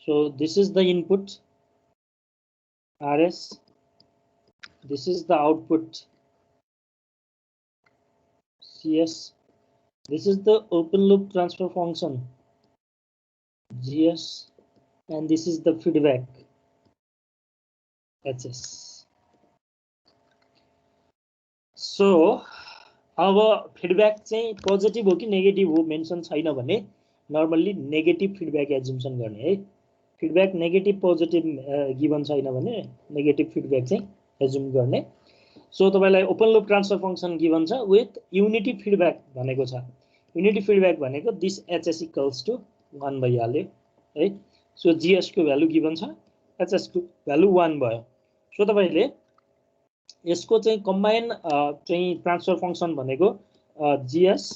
S1: so this is the input rs, this is the output cs, this is the open loop transfer function gs, and this is the feedback hs. so अब फिडब्याक चाहिँ पोजिटिभ हो कि नेगेटिभ हो मेन्सन छैन भने नर्मल्ली नेगेटिभ फिडब्याक एज्युम्सन गर्ने है फिडब्याक नेगेटिभ पोजिटिभ गिभन छैन भने नेगेटिभ फिडब्याक चाहिँ एज्युम गर्ने सो तपाईलाई open loop transfer function given छ विथ युनिटी फिडब्याक भनेको छ युनिटी फिडब्याक भनेको दिस एचएस इक्वल्स टु 1 भइहाल्यो है सो जीएस को भ्यालु गिभन छ एचएस को भ्यालु 1 भयो सो तपाईले यसको चाहिँ कम्बाइन चाहिँ ट्रान्सफर फङ्सन भनेको GS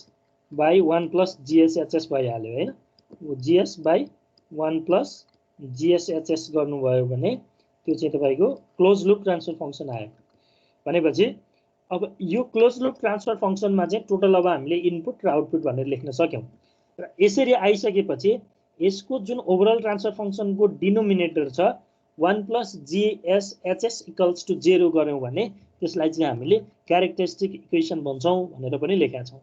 S1: by 1 plus GS HS भइहाल्यो हैन GS by 1 plus GS HS गर्नुभयो भने त्यो चाहिँ तपाईको क्लोज लुप ट्रान्सफर फङ्सन आयो भनेपछि अब यो क्लोज लुप ट्रान्सफर फङ्सनमा चाहिँ टोटल अब हामीले इनपुट र आउटपुट भनेर लेख्न सक्यौं र यसरी आइसकेपछि यसको जुन ओभरअल ट्रान्सफर फङ्सनको डिनोमिनेटर छ 1 plus GS HS equals to 0 गर्यौं भने त्यसलाई चाहिँ हामीले क्यारेक्टरिस्टिक इक्वेसन भन्छौं भनेर पनि लेखेका छौं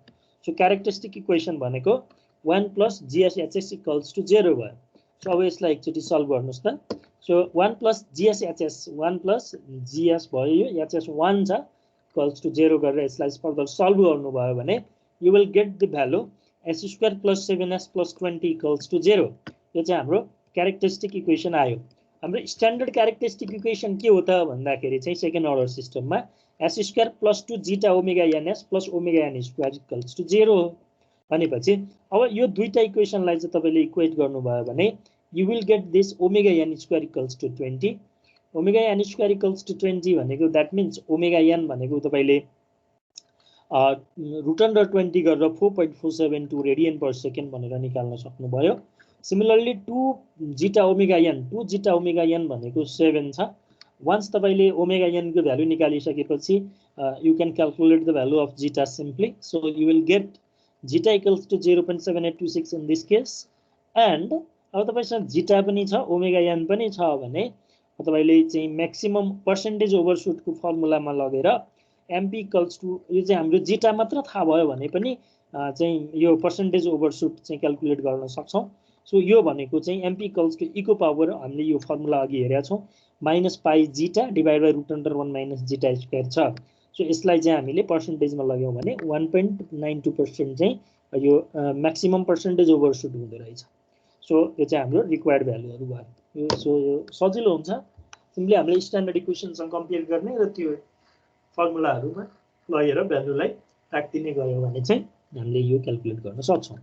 S1: सो क्यारेक्टरिस्टिक इक्वेसन भनेको 1 plus GS HS equals to 0 भयो सो अब यसलाई एकचोटी सल्भ गर्नुस् त so 1 plus GS HS 1 plus GS भयो यो एचएस 1 छ इक्वल्स टु 0 गरेर यसलाई फर्दर सल्भ गर्नुभयो भने you will get the value s square plus 7s plus 20 equals to 0 यो चाहिँ हाम्रो क्यारेक्टरिस्टिक इक्वेसन आयो हाम्रो स्ट्यान्डर्ड क्यारेक्टरिस्टिक इक्वेसन के हो त भन्दाखेरि चाहिँ सेकेन्ड अर्डर सिस्टममा s square plus 2 zeta omega ns plus omega n square equals to 0 हो भनेपछि अब यो दुईटा इक्वेसनलाई चाहिँ तपाईले इक्वेट गर्नुभयो भने you will get this omega n square equals to 20 omega n square equals to 20 भनेको that means omega n भनेको तपाईले रुट अन्डर 20 गरेर 4.472 रेडियन पर सेकेन्ड भनेर निकाल्न सक्नुभयो सिमिलरली 2 जीटा ओमेगा n भनेको 7 छ वन्स तपाईले ओमेगा n को value निकालिसकेपछि you can calculate the value of zeta simply so you will get zeta equals to 0.7826 in this case and अब तपाईसँग जीटा पनि छ ओमेगा n पनि छ भने तपाईले चाहिँ म्याक्सिमम पर्सेन्टेज ओभरशूट को फर्मुलामा लगेर mp इक्वल्स टु यो चाहिँ हाम्रो जीटा मात्र थाहा भयो भने पनि चाहिँ यो पर्सेन्टेज ओभरशूट चाहिँ क्याल्कुलेट गर्न सक्छौं सो यो भनेको चाहिँ mp इक्वल्स टु e को पावर हामीले यो फर्मुला अघि हेरेका छौं minus pi zeta divide by root under 1 minus zeta square छ सो यसलाई चाहिँ हामीले पर्सेन्टेजमा लाग्यौं भने 1.92% चाहिँ यो म्याक्सिमम पर्सेन्टेज ओभरशूट हुँदै रहेछ सो यो चाहिँ हाम्रो रिक्वायर्ड भ्यालुहरु भयो सो यो सजिलो हुन्छ सिम्पली हामीले स्ट्यान्डर्ड इक्वेसनसँग कम्पेयर गर्ने र त्यो फर्मुलाहरुमा लगेर भ्यालुलाई राख्दिने गयो भने चाहिँ हामीले यो क्याल्कुलेट गर्न सक्छौं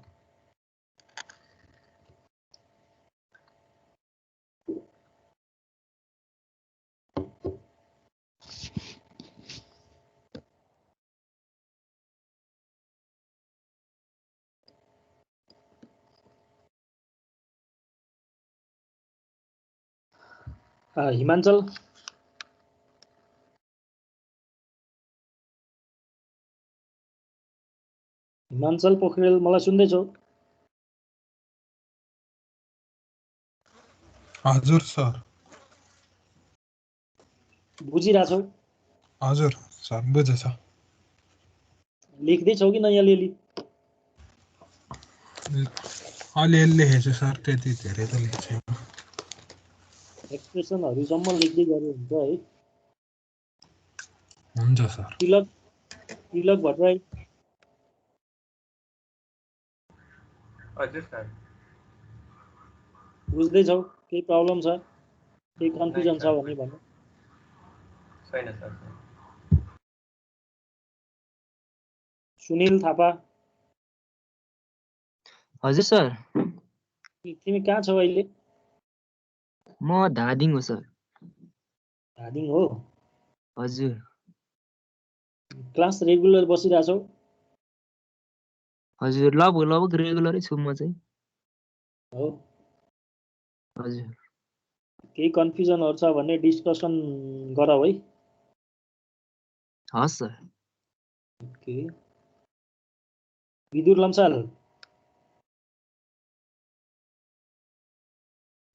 S1: हिमाञ्चल पोखरेल मलाई सुन्दै छौ
S3: हजुर सर
S1: बुझिरा छौ
S3: हजुर सर बुझेछ
S1: लेख्दै छौ कि नयाँ अलिअलि
S3: अलिअलि लेखेछु सर त्यति धेरै त लेखेको छैन
S1: एक्सप्रेसनहरु सम्म लेख्दै गरे हुन्छ है
S3: हुन्छ सर
S1: तिलक भट्टराई
S2: हजुर सर
S1: बुझ्दै छौ केही प्रब्लम छ केही कन्फ्युजन छ भने भन्नु
S2: छैन सर
S1: सुनिल थापा
S4: हजुर सर
S1: तिमी कहाँ छौ अहिले
S4: म धादिङ हो सर
S1: धादिङ हो
S4: हजुर
S1: क्लास रेगुलर बसिरा छौ
S4: हजुर लगभग रेगुलरै छु म चाहिँ
S1: हो
S4: हजुर
S1: केही कन्फ्युजनहरु छ भने डिस्कसन गरौ है
S4: हस् सर
S1: ओके विदुर लम्साल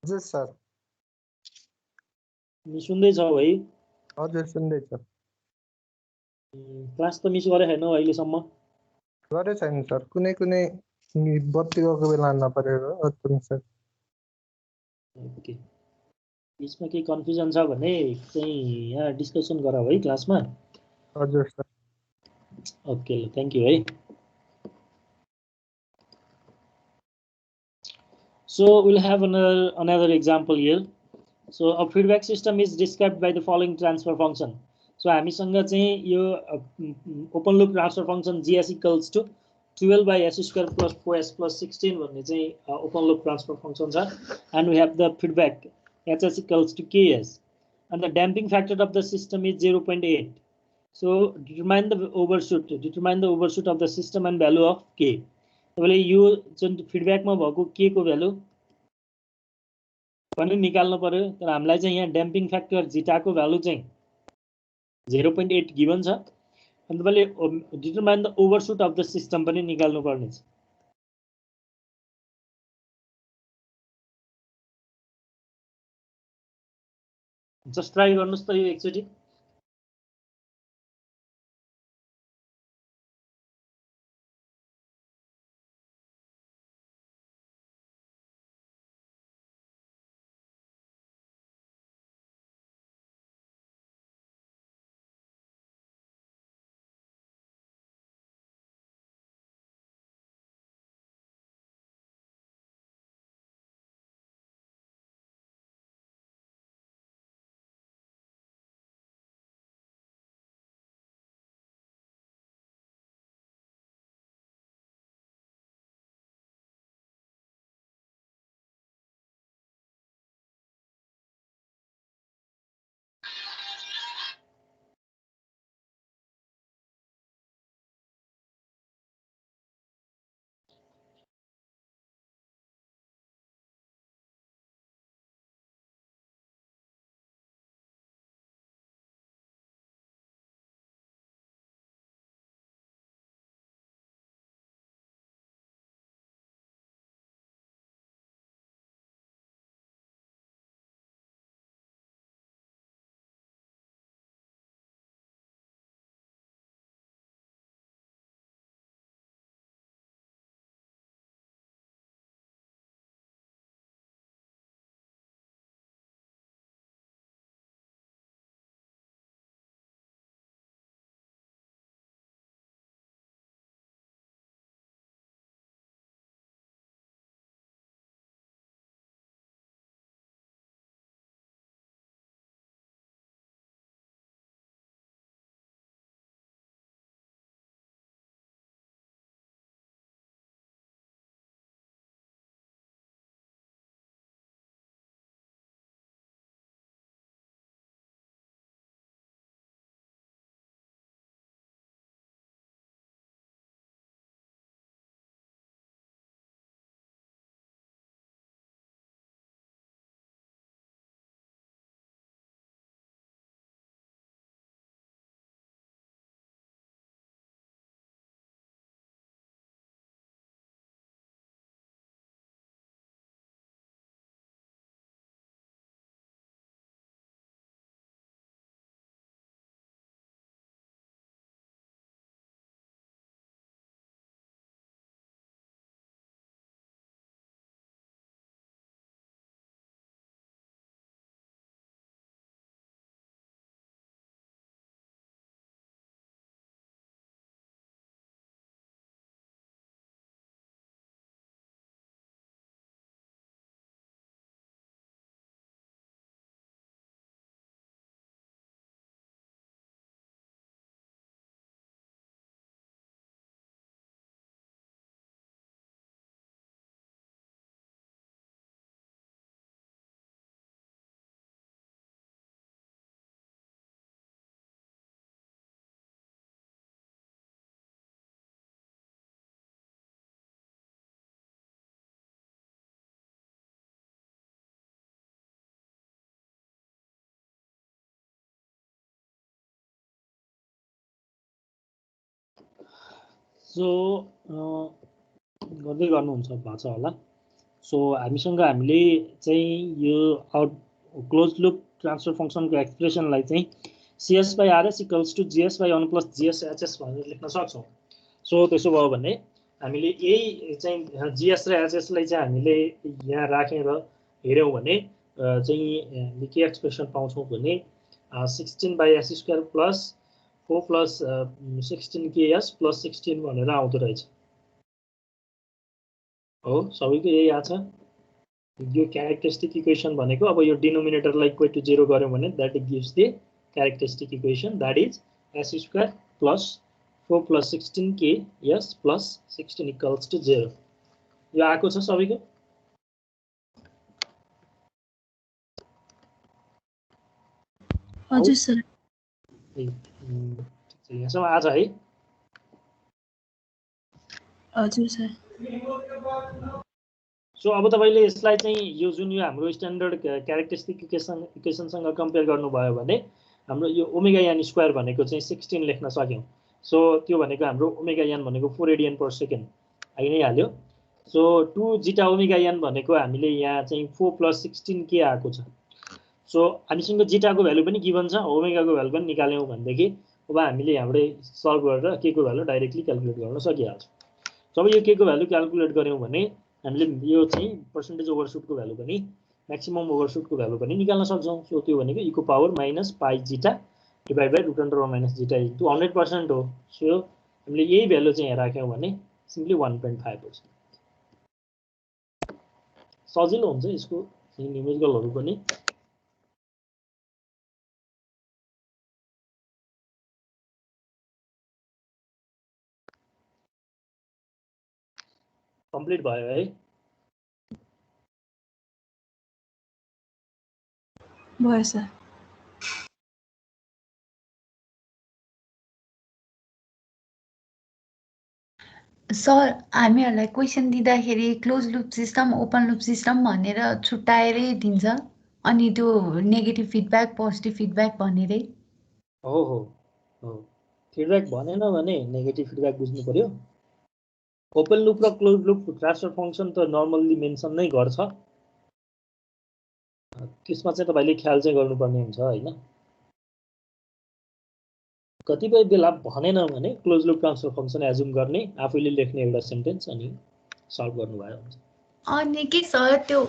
S5: हजुर सर
S1: तिमी सुन्दैछौ है
S5: हजुर सुन्दैछ
S1: क्लास त मिस गरे छैनौ अहिलेसम्म
S5: गरे छैन सर कुनै कुनै बत्ती गएको बेला नपरेर सर
S1: ओके यसमा केही कन्फ्युजन छ भने चाहिँ यहाँ डिस्कसन गरौ है क्लासमा
S5: हजुर सर
S1: ओके ल थ्याङ्क यू है So we'll have another example here. So a feedback system is described by the following transfer function. So हामीसँग चाहिँ यो open loop transfer function gs equals to 12 by s square plus 4s plus 16 भन्ने चाहिँ ओपन लुप ट्रान्सफर फंक्सन छ and we have the feedback hs equals to ks and the damping factor of the system is 0.8. So determine the overshoot of the system and value of k. तपाईँले यो जुन फिडब्याकमा भएको के को भ्यालु पनि निकाल्नु पर्यो तर हामीलाई चाहिँ यहाँ ड्याम्पिङ फ्याक्टर जिटाको भ्यालु चाहिँ 0.8 गिभन छ अनि तपाईले determine the overshoot of the system पनि निकाल्नु पर्ने छ जस्ट ट्राई गर्नुस् त यो एकचोटी सो गर्दै गर्नुहुन्छ भएको छ होला सो हामीले चाहिँ यो क्लोज लुप ट्रान्सफर फङ्सनको एक्सप्रेसनलाई चाहिँ CS by RS equals to GS by 1 plus GS HS भनेर लेख्न सक्छौँ सो त्यसो भयो भने हामीले यही चाहिँ GS र HS लाई चाहिँ हामीले यहाँ राखेर हेऱ्यौँ भने चाहिँ हामीले के एक्सप्रेसन पाउँछौँ भने 16 by S square plus 4 plus 16 KS plus 16 भनेर आउँदो रहेछ हो सबैको यही आछ यो क्यारेक्टरिस्टिक इक्वेसन भनेको अब यो डिनोमिनेटरलाई इक्वल टु 0 गर्यौँ भने that gives the characteristic equation that is S square plus 4 plus 16 KS plus 16 equals to 0 यो आएको छ सबैको
S6: हजुर सर
S1: यहाँसम्म आज है
S6: हजुर सर
S1: सो अब तपाईले यसलाई चाहिँ यो जुन यो हाम्रो स्ट्यान्डर्ड क्यारेक्टरिस्टिक इक्वेसनसँग कम्पेयर गर्नुभयो भने हाम्रो यो ओमेगा एन स्क्वायर भनेको चाहिँ 16 लेख्न सक्यौँ सो त्यो भनेको हाम्रो ओमेगा एन भनेको 4 रेडियन पर सेकेन्ड आइ नै हाल्यो सो 2 जीटा ओमेगा एन भनेको हामीले यहाँ चाहिँ 4 plus 16 के आएको छ सो हामीसँग जीटाको भ्यालु पनि गिभन छ ओमेगाको भ्यालु पनि निकाल्यौँ भनेदेखि अब हामीले यहाँबाट सल्भ गरेर के को भ्यालु डाइरेक्टली क्याल्कुलेट गर्न सकिहाल्छौँ जब यो के को भ्यालु क्याल्कुलेट गऱ्यौँ भने हामीले यो चाहिँ पर्सेन्टेज ओभरसुटको भ्यालु पनि म्याक्सिमम ओभरसुटको भ्यालु पनि निकाल्न सक्छौँ सो त्यो भनेको e को power minus pi zeta divide by root under 1 minus zeta into 100% हो सो हामीले यही भ्यालु चाहिँ यहाँ राख्यौँ भने सिम्पली 1.5% सजिलो हुन्छ यसको न्युमेरिकलहरू पनि कम्प्लिट भयो है
S6: भयो सर सर हामीहरूलाई क्वेसन दिँदाखेरि close loop system open loop system भनेर छुट्याएरै दिन्छ अनि त्यो नेगेटिभ फिडब्याक पोजिटिभ फिडब्याक भनेरै
S1: हो फिडब्याक भनेन भने नेगेटिभ फिडब्याक बुझ्नु पर्यो ओपन लुप र क्लोज लुप ट्रान्सफर फङ्सन त नर्मल्ली मेन्सन नै गर्छ त्यसमा चाहिँ तपाईले ख्याल चाहिँ गर्नुपर्ने हुन्छ हैन कतिपय बेला भनेन भने close loop transfer function assume गर्ने आफैले लेख्ने एउटा सेन्टेन्स अनि सल्भ गर्नुभयो हुन्छ
S6: अनि के सर त्यो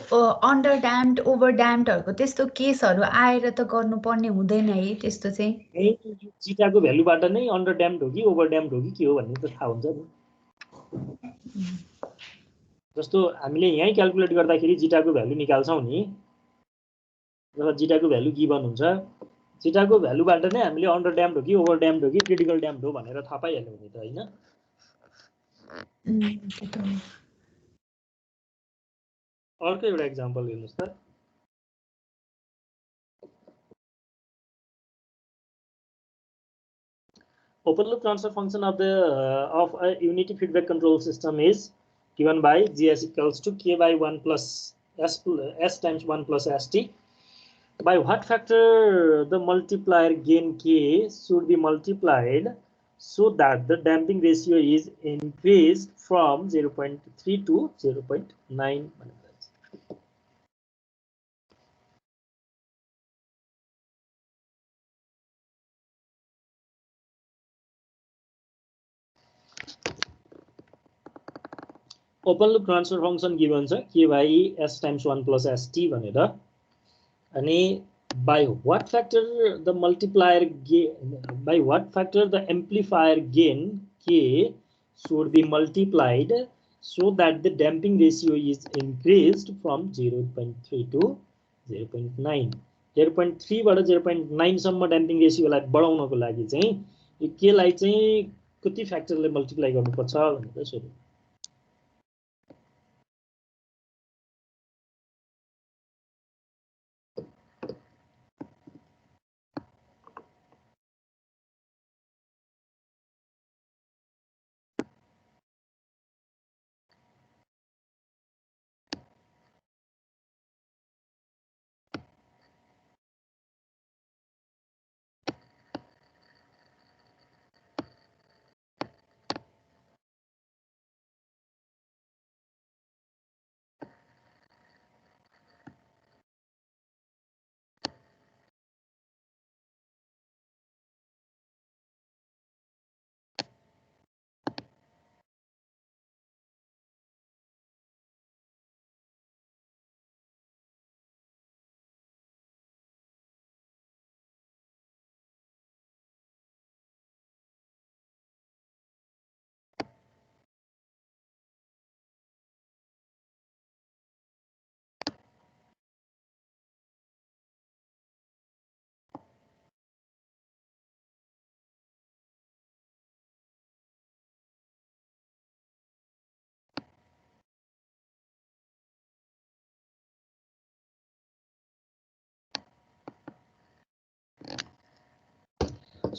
S6: अन्डर ड्याम्ड ओभर ड्याम्डहरूको त्यस्तो केसहरू आएर त गर्नुपर्ने हुँदैन है त्यस्तो चाहिँ
S1: जीटाको भ्यालुबाट नै अन्डर ड्याम्ड हो कि ओभर ड्याम्ड हो कि के हो भन्ने त थाहा हुन्छ नि जस्तो हामीले यहीँ क्याल्कुलेट गर्दाखेरि जीटाको भ्यालु निकाल्छौँ नि जब जीटाको भ्यालु गिभन हुन्छ जीटाको भ्यालुबाट नै हामीले अन्डर ड्याम्ड हो कि ओभर ड्याम्ड हो कि क्रिटिकल ड्याम्ड हो भनेर थाहा पाइहाल्यौँ नि त हैन अर्को एउटा एक्जाम्पल हेर्नुहोस् त open loop transfer function of a unity feedback control system is given by GS equals to K by 1 plus S times 1 plus ST. By what factor the multiplier gain K should be multiplied so that the damping ratio is increased from 0.3 to 0.9. Open loop transfer function given छ K by S times 1 plus ST भनेर अनि by what factor the multiplier gain by what factor the amplifier gain K should be multiplied so that the damping ratio is increased from 0.3 to 0.9 0.3 बाट 0.9 सम्म damping ratio लाई बढाउनको लागि चाहिँ यो k लाई चाहिँ कति फ्याक्टरले मल्टिप्लाई गर्नुपर्छ भनेर सोध्नु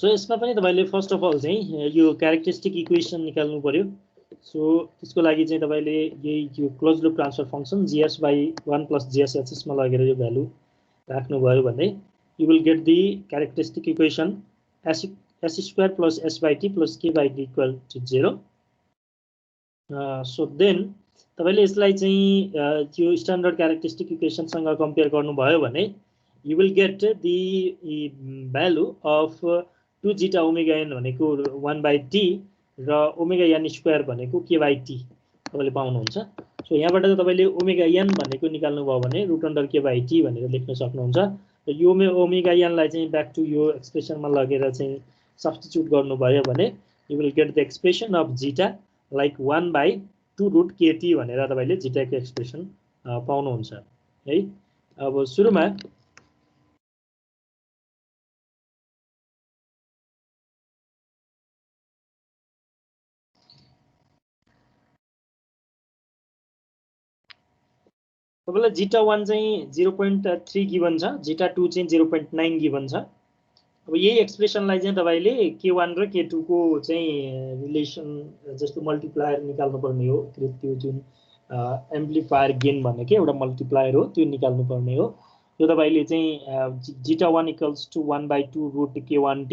S1: सो यसमा पनि तपाईले फर्स्ट अफ अल चाहिँ यो क्यारेक्टरिस्टिक इक्वेसन निकाल्नु पर्यो। सो त्यसको लागि चाहिँ तपाईले यही यो close loop transfer function gs by 1 plus gs hs मा लगेर यो भ्यालु राख्नु भयो भने you will get the characteristic equation s square plus s by t plus k by d equal to 0. So then तपाईले यसलाई चाहिँ त्यो स्ट्यान्डर्ड क्यारेक्टरिस्टिक इक्वेसन सँग कम्पेयर गर्नु भयो भने you will get the value of 2 zeta omega n भनेको 1 by t र ओमेगा n स्क्वायर भनेको k by t तपाईले पाउनुहुन्छ। सो यहाँबाट तपाईले ओमेगा n भनेको निकाल्नु भयो भने root under k by t भनेर लेख्न सक्नुहुन्छ र यो ओमेगा n लाई चाहिँ ब्याक टु यो एक्सप्रेसनमा लगेर चाहिँ सब्स्टिट्युट गर्नु भयो भने you will get the expression of zeta like 1 by 2 root kt भनेर तपाईले zeta को एक्सप्रेसन पाउनुहुन्छ है। अब सुरुमा तपाईलाई जीटा 1 चाहिँ 0.3 गिवन छ, जीटा 2 चाहिँ 0.9 गिवन छ। अब यही एक्सप्रेसनलाई चाहिँ तपाईले k1 र k2 को चाहिँ रिलेसन जस्तो मल्टिप्लायर निकाल्नु पर्ने हो। त्यो जुन एम्प्लिफायर गेन भनेको एउटा मल्टिप्लायर हो त्यो निकाल्नु पर्ने हो। यो तपाईले चाहिँ zeta 1 equals to 1/2 root k1t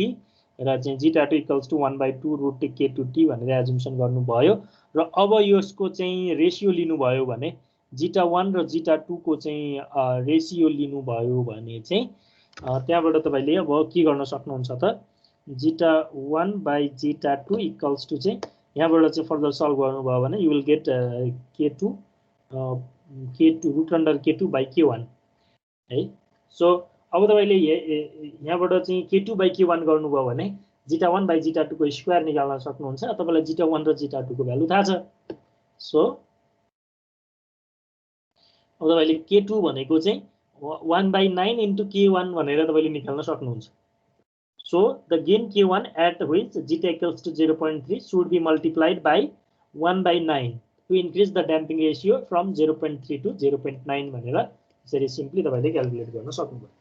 S1: र चाहिँ zeta 2 equals to 1/2 root k2t भनेर एजुम्सन गर्नुभयो र अब यसको चाहिँ रेशियो लिनुभयो भने जीटा 1 र जीटा 2 को चाहिँ रेशियो लिनुभयो भने चाहिँ त्यहाँबाट तपाईले अब के गर्न सक्नुहुन्छ त zeta 1 by zeta 2 equals to चाहिँ यहाँबाट चाहिँ फर्दर सल्भ गर्नुभयो भने you will get k2 root under k2 by k1 है। सो अब तपाईले यहाँबाट चाहिँ k2 by k1 गर्नुभयो भने जीटा 1 by जीटा 2 को स्क्वायर निकाल्न सक्नुहुन्छ। तपाईलाई जीटा 1 र जीटा 2 को भ्यालु थाहा छ। सो अब तपाईले k2 भनेको चाहिँ 1/9 into k1 भनेर तपाईले निकाल्न सक्नुहुन्छ। So the gain k1 at which zeta equals to 0.3 should be multiplied by 1/9 to increase the damping ratio from 0.3 to 0.9 भनेर यसरी सिम्पली तपाईले क्याल्कुलेट गर्न सक्नुहुन्छ।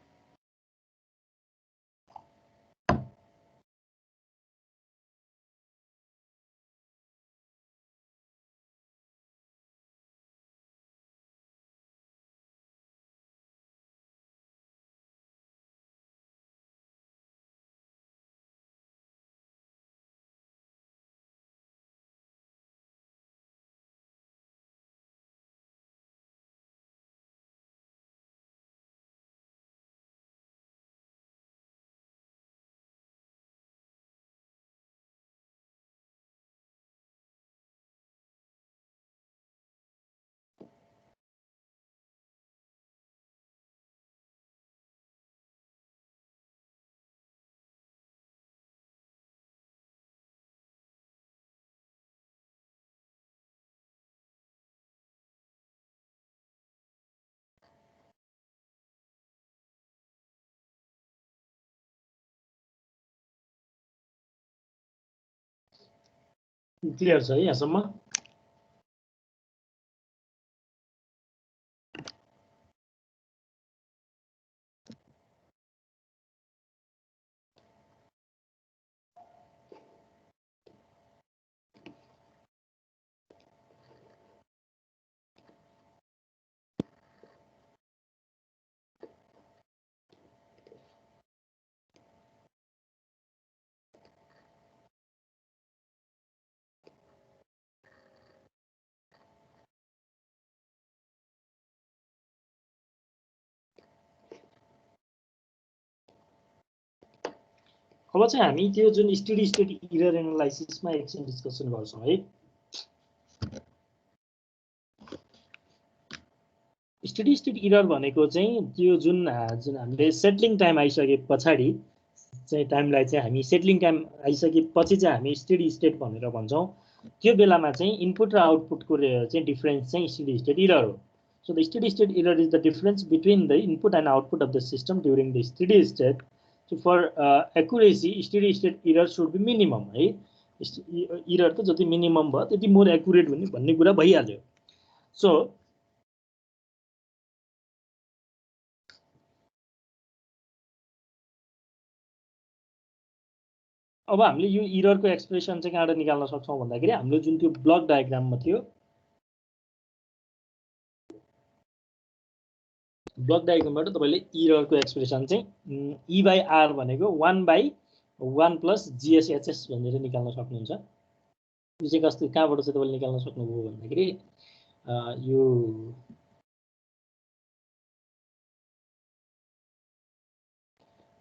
S1: क्लियर छ है यहाँसम्म? अब चाहिँ हामी त्यो जुन स्टेडी स्टेट इरर एनालाइसिसमा एकछिन डिस्कसन गर्छौं है। स्टेडी स्टेट इरर भनेको चाहिँ त्यो जुन हामीले सेटलिङ टाइम आइसके पछाडी चाहिँ टाइमलाई चाहिँ हामी सेटलिङ टाइम आइसकेपछि चाहिँ हामी स्टेडी स्टेट भनेर भन्छौं। त्यो बेलामा चाहिँ इनपुट र आउटपुटको चाहिँ डिफरेन्स चाहिँ स्टेडी स्टेट इरर हो। So the steady state error is the difference between the input and output of the system during the steady state. So for accuracy, steady state error should be minimum है। error त जति मिनिमम भयो त्यति मोर एक्युरेट हुने भन्ने कुरा भइहाल्यो। सो अब हामीले यो इररको एक्सप्रेसन चाहिँ कहाँबाट निकाल्न सक्छौँ भन्दाखेरि हाम्रो जुन त्यो ब्लक डायग्राममा थियो ब्लक डायग्रामबाट तपाईले इररको एक्सप्रेसन चाहिँ ई बाई आर भनेको 1/1 प्लस जीएसएचएस भनेर निकाल्न सक्नुहुन्छ। यो चाहिँ कस्तो कहाँबाट चाहिँ तपाईले निकाल्न सक्नुभयो भन्दाखेरि यो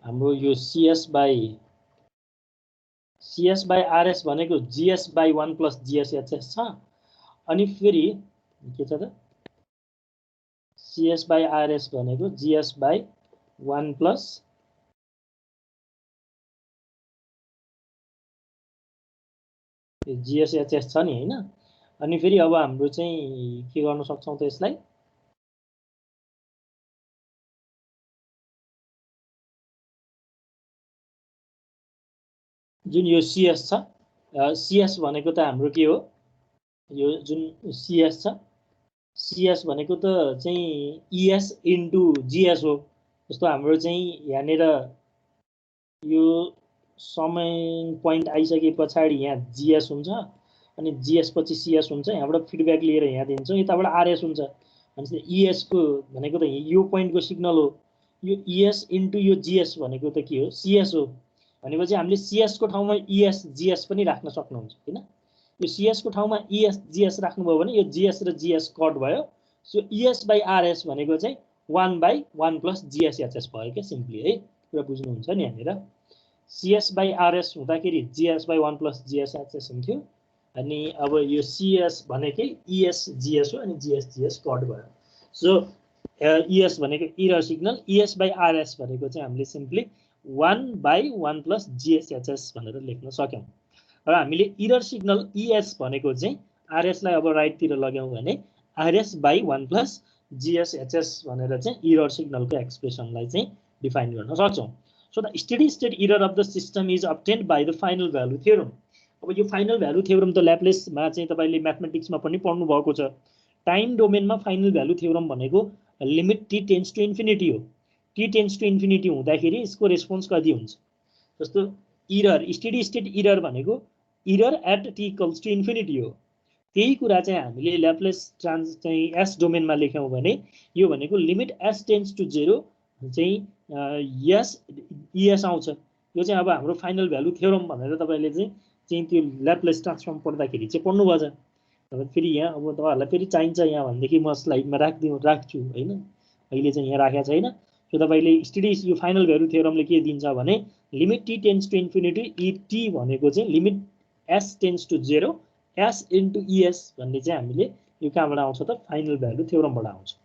S1: हाम्रो यो सीएस बाई आरएस भनेको जीएस बाई 1 प्लस जीएसएचएस छ। अनि फेरि के छ त सीएस बाई आरएस भनेको जीएस बाई 1 प्लस जीएसएचएस छ नि हैन। अनि फेरि अब हाम्रो चाहिँ के गर्न सक्छौं त यसलाई जुन यो सीएस छ सीएस भनेको त हाम्रो के हो यो जुन सीएस छ सीएस भनेको त चाहिँ ईएस इन्टु जीएस हो। जस्तो हाम्रो चाहिँ यहाँनेर यो समय पोइन्ट आइसके पछाडि यहाँ जीएस हुन्छ अनि जीएस पछि सीएस हुन्छ। यहाँबाट फिडब्याक लिएर यहाँ दिन्छौँ यताबाट आरएस हुन्छ। अनि ईएस को भनेको त यो पोइन्टको सिग्नल हो। यो ईएस इन्टु यो जीएस भनेको त के हो सीएस हो। भनेपछि हामीले सीएस को ठाउँमा ईएस जीएस पनि राख्न सक्नुहुन्छ हैन। यो सीएस को ठाउँमा ईएस जीएस राख्नुभयो भने यो जीएस र जीएस कट भयो। सो ईएस बाई आरएस भनेको चाहिँ 1/1 प्लस जीएसएचएस भयो के सिम्पली है। कुरा बुझ्नुहुन्छ नि यहाँनेर सीएस बाई आरएस हुँदाखेरि जीएस बाई 1 प्लस जीएसएचएस हुन्थ्यो। अनि अब यो सीएस भनेकै ईएस जीएस हो अनि जीएस जीएस कट भयो। सो ईएस भनेको error signal ES by RS भनेको चाहिँ हामीले सिम्पली 1/1 प्लस जीएसएचएस भनेर लेख्न सक्यौं। र हामीले इरर सिग्नल ईएस भनेको चाहिँ आरएस लाई अब राइटतिर लग्यौं भने आरएस बाई 1 प्लस जीएसएचएस भनेर चाहिँ इरर सिग्नलको एक्सप्रेसनलाई चाहिँ डिफाइन गर्न सक्छौं। So the steady state error of the system is obtained by the final value theorem. अब यो फाइनल भ्यालु थ्योरम त ल्याप्लेसमा चाहिँ तपाईले म्याथमेटिक्समा पनि पढ्नु भएको छ। टाइम डोमेनमा फाइनल भ्यालु थ्योरम भनेको limit t tends to infinity हो। t टेन्ड्स टु इन्फिनिटी हुँदाखेरि यसको रेस्पोन्स कति हुन्छ जस्तो इरर स्टेडी स्टेट इरर भनेको error at t equals to infinity हो। त्यही कुरा चाहिँ हामीले ल्याप्लेस ट्रान्स चाहिँ एस डोमेनमा लेख्यौं भने यो भनेको लिमिट s टेन्ड्स टु 0 चाहिँ ईएस आउँछ। यो चाहिँ अब हाम्रो फाइनल भ्यालु थ्योरम भनेर तपाईले चाहिँ त्यो ल्याप्लेस ट्रान्सफर्म पढ्दाखेरि चाहिँ पढ्नु भएछ। अब फेरि यहाँ अब तपाईहरुलाई फेरि चाहिन्छ यहाँ भन्देखि म स्लाइडमा राख्छु हैन। अहिले चाहिँ यहाँ राखेको छैन। सो तपाईले स्टडी यो फाइनल भ्यालु थ्योरमले के दिन्छ भने limit t tends to infinity E t भनेको चाहिँ limit s tends to 0 s into ES भन्ने चाहिँ हामीले यो कहाँबाट आउँछ त फाइनल भ्यालु थ्योरमबाट आउँछ।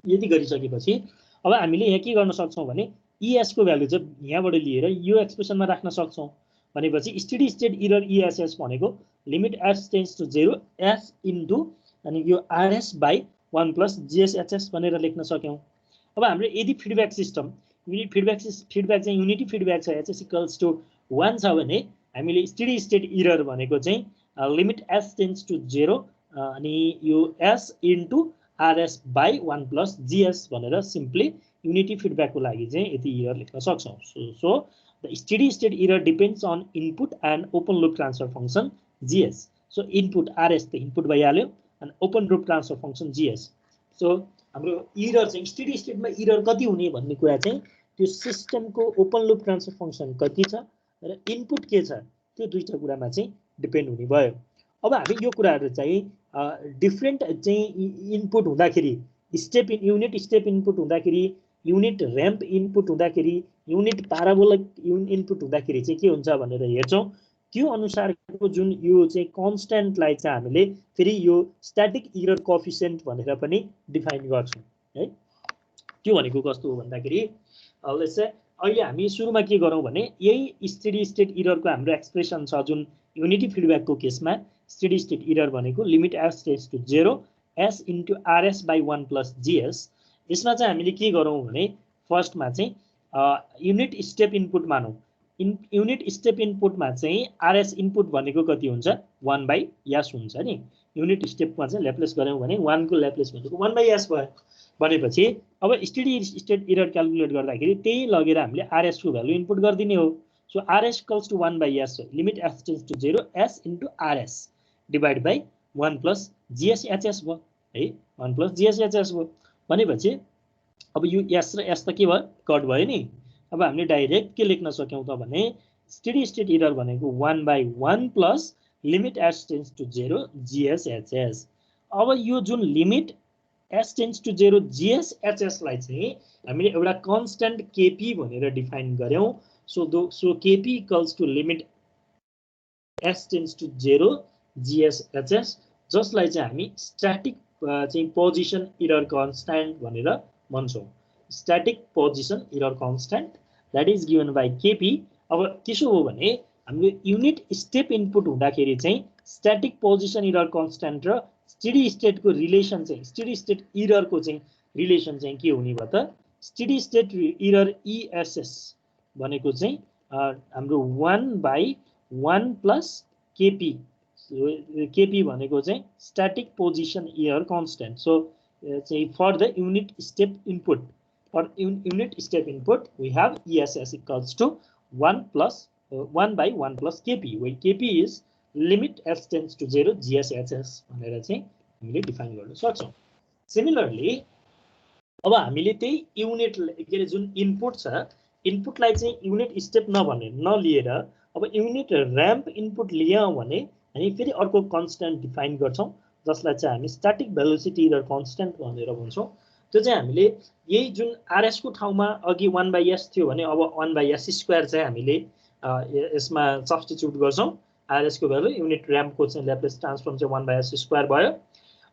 S1: यदि गरिसकेपछि अब हामीले यहाँ के गर्न सक्छौं भने ईएस को भ्यालु चाहिँ यहाँबाट लिएर यो एक्सप्रेसनमा राख्न सक्छौं। भनेपछि स्टेडी स्टेट इरर ईएसएस भनेको limit s tends to 0 s into अनि यो आरएस बाई 1 प्लस जीएसएचएस भनेर लेख्न सक्यौं। अब हाम्रो यदि फिडब्याक सिस्टम फिडब्याक चाहिँ युनिटी फिडब्याक छ एचएस इक्वल्स टु 1 छ भने हामीले स्टेडी स्टेट इरर भनेको चाहिँ लिमिट s टेन्ड्स टु 0 अनि यो s into RS by 1 plus GS भनेर सिम्पली युनिटी फिडब्याकको लागि चाहिँ यति इरर लेख्न सक्छौं। So the steady state error depends on input and open loop transfer function GS. So input RS त इनपुट भइहाल्यो अनि open loop transfer function GS. So हाम्रो इरर चाहिँ स्टेडी स्टेटमा इरर कति हुने भन्ने कुरा चाहिँ त्यो सिस्टमको ओपन लुप ट्रान्सफर फंक्सन कति छ र इनपुट के छ त्यो दुईटा कुरामा चाहिँ डिपेन्ड हुने भयो। अब हामी यो कुराहरु चाहिँ डिफरेन्ट चाहिँ इनपुट हुँदाखेरि step in unit step input हुँदाखेरि युनिट र्याम्प इनपुट हुँदाखेरि युनिट प्याराबोलिक इनपुट हुँदाखेरि चाहिँ के हुन्छ भनेर हेर्छौं। त्यो अनुसारको जुन यो चाहिँ कन्स्ट्यान्टलाई चाहिँ हामीले फेरि यो स्ट्याटिक इरर कोएफिसिएन्ट भनेर पनि डिफाइन गर्छौं है। त्यो भनेको कस्तो हो भन्दाखेरि लेट्स से अहिले हामी सुरुमा के गरौँ भने यही स्टेडी स्टेट इररको हाम्रो एक्सप्रेसन छ जुन युनिटी फिडब्याकको केसमा स्टेडी स्टेट इरर भनेको limit s tends to 0 s into RS by 1 plus GS. यसमा चाहिँ हामीले के गरौँ भने फर्स्टमा चाहिँ युनिट स्टेप इनपुट मानौं। युनिट स्टेप इनपुटमा चाहिँ आरएस इनपुट भनेको कति हुन्छ 1/s हुन्छ नि। युनिट स्टेपमा चाहिँ ल्याप्लेस गर्यौं भने 1 को ल्याप्लेस भनेको 1/s भयो। भनेपछि अब स्टेडी स्टेट इरर क्याल्कुलेट गर्दाखेरि त्यही लगेर हामीले आरएस को भ्यालु इनपुट गर्दिने हो। So RS equals to 1 by S. Limit S tends to 0, S into RS divided by 1 plus GSHS भयो है 1 plus GSHS भयो भनेपछि अब यो S र S त के भयो कट भयो नि अब हामीले डाइरेक्ट के लेख्न सक्यौं त भने स्टेडी स्टेट एरर भनेको 1 by 1 plus limit S tends to 0 GSHS अब यो जुन limit S tends to 0 GSHS लाई चाहिँ हामीले एउटा कन्स्टन्ट KP भनेर डिफाइन गर्यौं so KP equals to limit S tends to 0 GSHS जसलाई चाहिँ हामी स्ट्याटिक चाहिँ पोजिसन एरर कन्स्टन्ट भनेर भन्छौं static position error constant that is given by KP अब त्यसो हो भने हाम्रो युनिट स्टेप इनपुट हुँदाखेरि चाहिँ स्ट्याटिक पोजिसन एरर कन्स्टन्ट र स्टेडी स्टेट को रिलेसन चाहिँ स्टेडी स्टेट एरर को चाहिँ रिलेसन चाहिँ के हुने भयो त स्टेडी स्टेट एरर ESS भनेको चाहिँ हाम्रो 1 by 1 plus KP KP भनेको चाहिँ static position error constant so चाहिँ for the unit step input for unit step input we have ESS equals to 1 by 1 plus KP where KP is limit S tends to 0 GSHS भनेर चाहिँ हामीले डिफाइन गर्न सक्छौं सिमिलरली अब हामीले त्यही युनिट के रे जुन इनपुट छ इनपुटलाई चाहिँ युनिट स्टेप नलिएर अब युनिट र्याम्प इनपुट लियौं भने हामी फेरि अर्को कन्स्टन्ट डिफाइन गर्छौं जसलाई चाहिँ हामी स्ट्याटिक भेलोसिटी एरर कन्स्टन्ट भनेर भन्छौं त्यो चाहिँ हामीले यही जुन RS को ठाउँमा अघि 1 by S थियो भने अब 1 by S स्क्वायर चाहिँ हामीले यसमा सब्स्टिट्युट गर्छौं RS को भ्यालु युनिट र्याम्प को चाहिँ ल्याप्लेस ट्रान्सफर्म चाहिँ 1 by S स्क्वायर भयो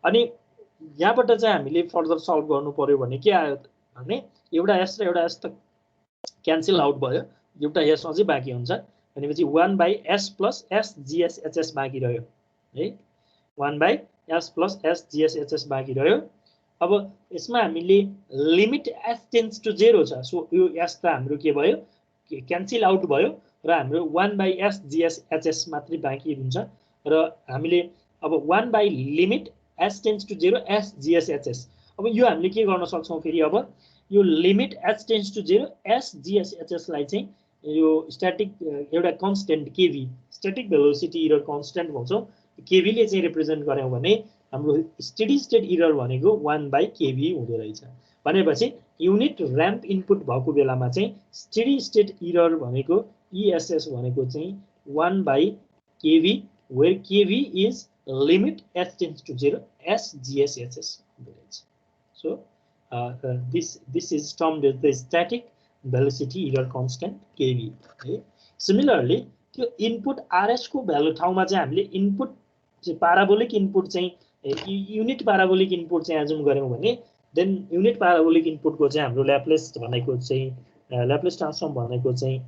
S1: अनि यहाँबाट चाहिँ हामीले फर्दर सल्भ गर्नु पर्यो भने के आयो भने एउटा S र एउटा S त क्यान्सल आउट भयो एउटा S अझै बाँकी हुन्छ भनेपछि 1 by S plus S GSHS बाँकी रह्यो है 1 by S plus S GSHS बाँकी रह्यो अब यसमा हामीले लिमिट S tends to 0 छ सो यो S त हाम्रो के भयो क्यान्सल आउट भयो र हाम्रो 1 by S GSHS मात्रै बाँकी हुन्छ र हामीले अब 1 by limit S tends to 0 S GSHS अब यो हामीले के गर्न सक्छौं फेरि अब यो limit S tends to 0 S GSHS लाई चाहिँ यो स्ट्याटिक एउटा constant KV static velocity error constant भन्छौं KV ले चाहिँ रिप्रेजेन्ट गर्यौं भने हाम्रो स्टेडी स्टेट एरर भनेको 1 by KV हुँदो रहेछ भनेपछि युनिट र्याम्प इनपुट भएको बेलामा चाहिँ स्टेडी स्टेट एरर भनेको ESS भनेको चाहिँ 1 by KV where KV is limit S tends to 0 S GSHS हुँदो रहेछ so this is termed as the static velocity error constant KV है सिमिलरली त्यो इनपुट RS को भ्यालु ठाउँमा चाहिँ हामीले इनपुट चाहिँ प्याराबोलिक इनपुट चाहिँ युनिट प्याराबोलिक इनपुट चाहिँ एजुम गर्यौं भने देन युनिट प्याराबोलिक इनपुट को चाहिँ हाम्रो ल्याप्लेस भनेको चाहिँ ल्याप्लेस ट्रान्सफर्म भनेको चाहिँ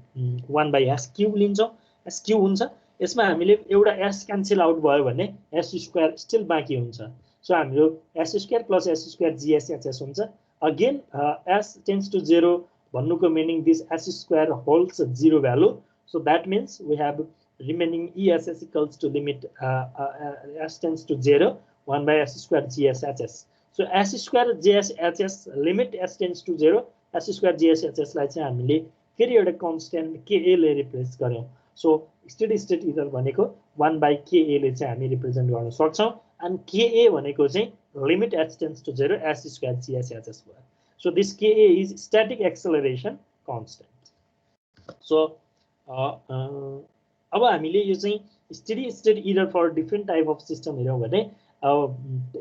S1: 1 by S क्यूब लिन्छौं S क्यूब हुन्छ यसमा हामीले एउटा S क्यान्सल आउट भयो भने S स्क्वायर स्टिल बाँकी हुन्छ सो हाम्रो S square plus S square GSHS हुन्छ अगेन S टेन्ड्स टु 0 भन्नुको meaning this S square holds 0 value so that means we have remaining ESS equals to limit S tends to 0 1 by S square GSHS so S square GSHS limit S tends to 0 S square GSHS लाई चाहिँ हामीले फेरि एउटा कन्स्टन्ट KA ले रिप्लेस गर्यौं सो स्टेडी स्टेट एरर भनेको 1 by KA ले चाहिँ हामी रिप्रेजेन्ट गर्न सक्छौं and KA भनेको चाहिँ limit S tends to 0 S square GSHS भयो so this KA is static acceleration constant so अब हामीले यो चाहिँ steady state error for different type of system हेर्यौं भने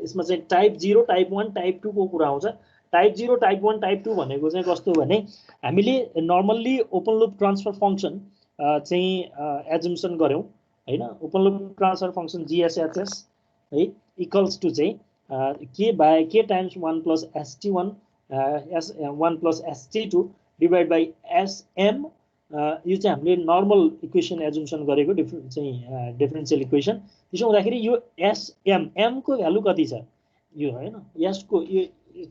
S1: यसमा चाहिँ टाइप 0 टाइप 1 टाइप 2 को कुरा आउँछ टाइप 0 टाइप 1 टाइप 2 भनेको चाहिँ कस्तो भने हामीले normally open loop transfer function चाहिँ एजम्पसन गर्यौं हैन open loop transfer function GSHS है इक्वल्स टु चाहिँ k by k times 1 plus st1 1 plus st2 divide by sm यो चाहिँ हामीले नर्मल इक्वेसन एजम्पसन गरेको डिफरेन्शियल इक्वेसन त्यसो हुँदाखेरि यो sm m को भ्यालु कति छ यो हैन s को यो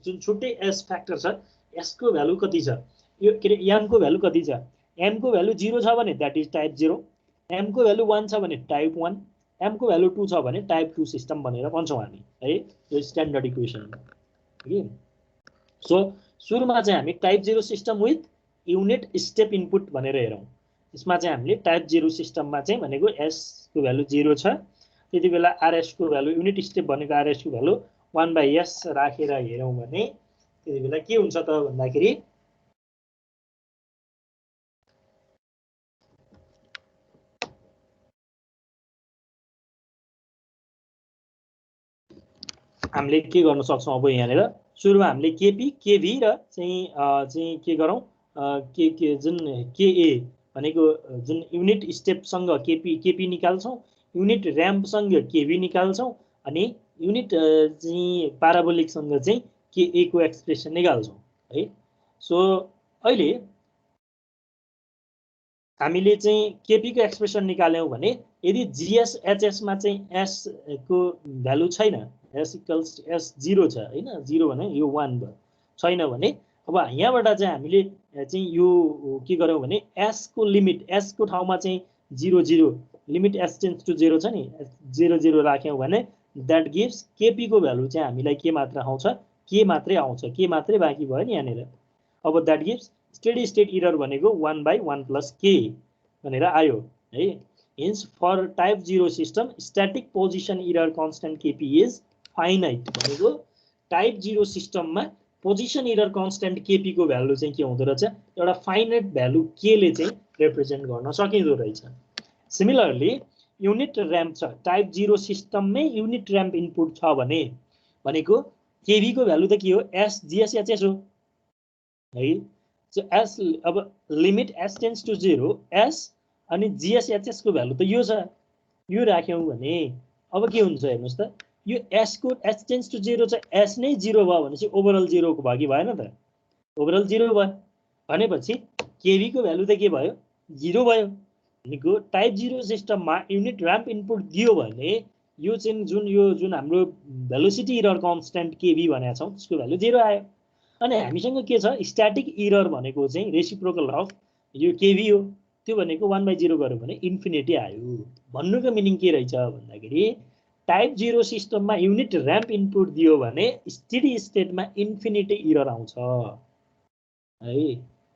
S1: जुन छुट्टै s फ्याक्टर छ s को भ्यालु कति छ यो के रे m को भ्यालु कति छ m को भ्यालु 0 छ भने दैट इज टाइप 0 m को भ्यालु 1 छ भने टाइप 1 m को भ्यालु 2 छ भने टाइप 2 सिस्टम भनेर भन्छौं हामी है यो स्ट्यान्डर्ड इक्वेसन हो सो सुरुमा चाहिँ हामी type 0 system with unit step input भनेर हेरौं यसमा चाहिँ हामीले टाइप 0 सिस्टममा चाहिँ भनेको s को भ्यालु 0 छ त्यतिबेला rs को भ्यालु युनिट स्टेप भनेको rs को भ्यालु 1/s राखेर हेरौं भने त्यतिबेला के हुन्छ त भन्दाखेरि हामीले के गर्न सक्छौं अब यहाँनेर सुरुमा हामीले केपी केभी र चाहिँ के गरौं के जुन केए भनेको जुन युनिट स्टेप सँग केपी निकाल्छौं युनिट र्याम्प सँग केभी निकाल्छौं अनि युनिट चाहिँ प्याराबोलिक सँग चाहिँ केए को एक्सप्रेसन निकाल्छौं है सो अहिले हामीले चाहिँ केपी को एक्सप्रेसन निकाल्यौं भने यदि जीएस एचएस मा चाहिँ एस को भ्यालु छैन s इक्वल्स s 0 छ हैन 0 भने यो 1 भयो छैन भने अब यहाँबाट चाहिँ हामीले चाहिँ यो के गर्यौं भने s को लिमिट s को ठाउँमा चाहिँ 0 0 लिमिट s टेन्ड्स टु 0 छ नि 0 0 राख्यौं भने दैट गिव्स केपी को भ्यालु चाहिँ हामीलाई के मात्र आउँछ के मात्रै आउँछ के मात्रै बाँकी भयो नि यहाँनेर अब that gives steady state error भनेको 1/1 + k भनेर आयो है hence for type 0 system static position error constant kp is finite भनेको टाइप 0 सिस्टममा पोजिसन एरर कन्स्ट्यान्ट केपी को भ्यालु चाहिँ के हुँदो रहेछ एउटा फाइनाइट भ्यालु के ले चाहिँ रिप्रेजेन्ट गर्न सकिँदो रहेछ सिमिलरली युनिट र्याम्प छ टाइप 0 सिस्टममै युनिट र्याम्प इनपुट छ भने भनेको केभी को भ्यालु त के हो s gs hs हो है सो s अब limit s tends to 0 s अनि gs hs को भ्यालु त यो छ यो राख्यौं भने अब के हुन्छ हेर्नुस् त यो s को s टेन्ड्स टु 0 छ s नै 0 भयो भनेपछि ओभरअल 0 को भागी भएन त ओभरअल 0 भयो भनेपछि केभी को भ्यालु त के भयो 0 भयो भनेको टाइप 0 सिस्टममा युनिट र्याम्प इनपुट दियो भने यो चाहिँ जुन हाम्रो भेलोसिटी एरर कन्स्ट्यान्ट केभी भनेका छौं त्यसको भ्यालु 0 आयो अनि हामीसँग के छ स्ट्याटिक एरर भनेको चाहिँ रेसिप्रोकल अफ यो केभी हो त्यो भनेको 1/0 गर्यो भने इन्फिनिटी आयो भन्नुको मिनिङ के रहेछ भन्दाखेरि टाइप 0 सिस्टममा युनिट र्याम्प इनपुट दियो भने स्टेडी स्टेटमा इन्फिनिटी एरर आउँछ है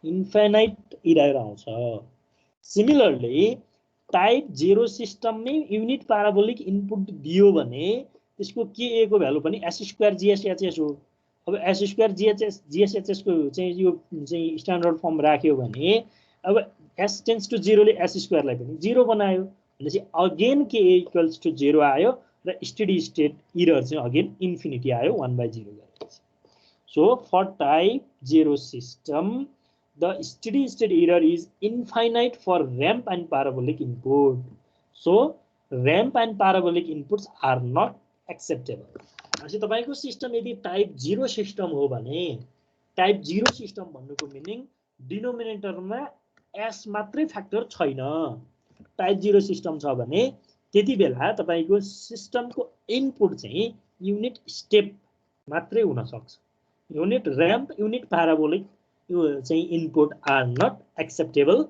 S1: इन्फाइनाइट एरर आउँछ सिमिलरली टाइप 0 सिस्टममै युनिट प्याराबोलिक इनपुट दियो भने त्यसको के को भ्यालु पनि s² gshs हो अब s² gshs को चाहिँ यो चाहिँ स्ट्यान्डर्ड फर्म राख्यो भने अब s टेन्ड्स टु 0 ले s² लाई पनि 0 बनायो भनेपछि अगेन के इक्वल्स टु 0 आयो र स्टेडी स्टेट एरर चाहिँ अगेन इन्फिनिटी आयो 1/0 गरेपछि so for type 0 system the steady state error is infinite for ramp and प्याराबोलिक input so ramp and प्याराबोलिक inputs are not acceptable भनेपछि तपाईको सिस्टम यदि टाइप 0 सिस्टम हो भने टाइप 0 सिस्टम भन्नुको मिनिङ डिनोमिनेटरमा s मात्रै फ्याक्टर छैन टाइप 0 सिस्टम छ भने त्यति बेला तपाईको सिस्टमको इनपुट चाहिँ युनिट स्टेप मात्रै हुन सक्छ युनिट र्याम्प युनिट प्याराबोलिक यो चाहिँ input are not acceptable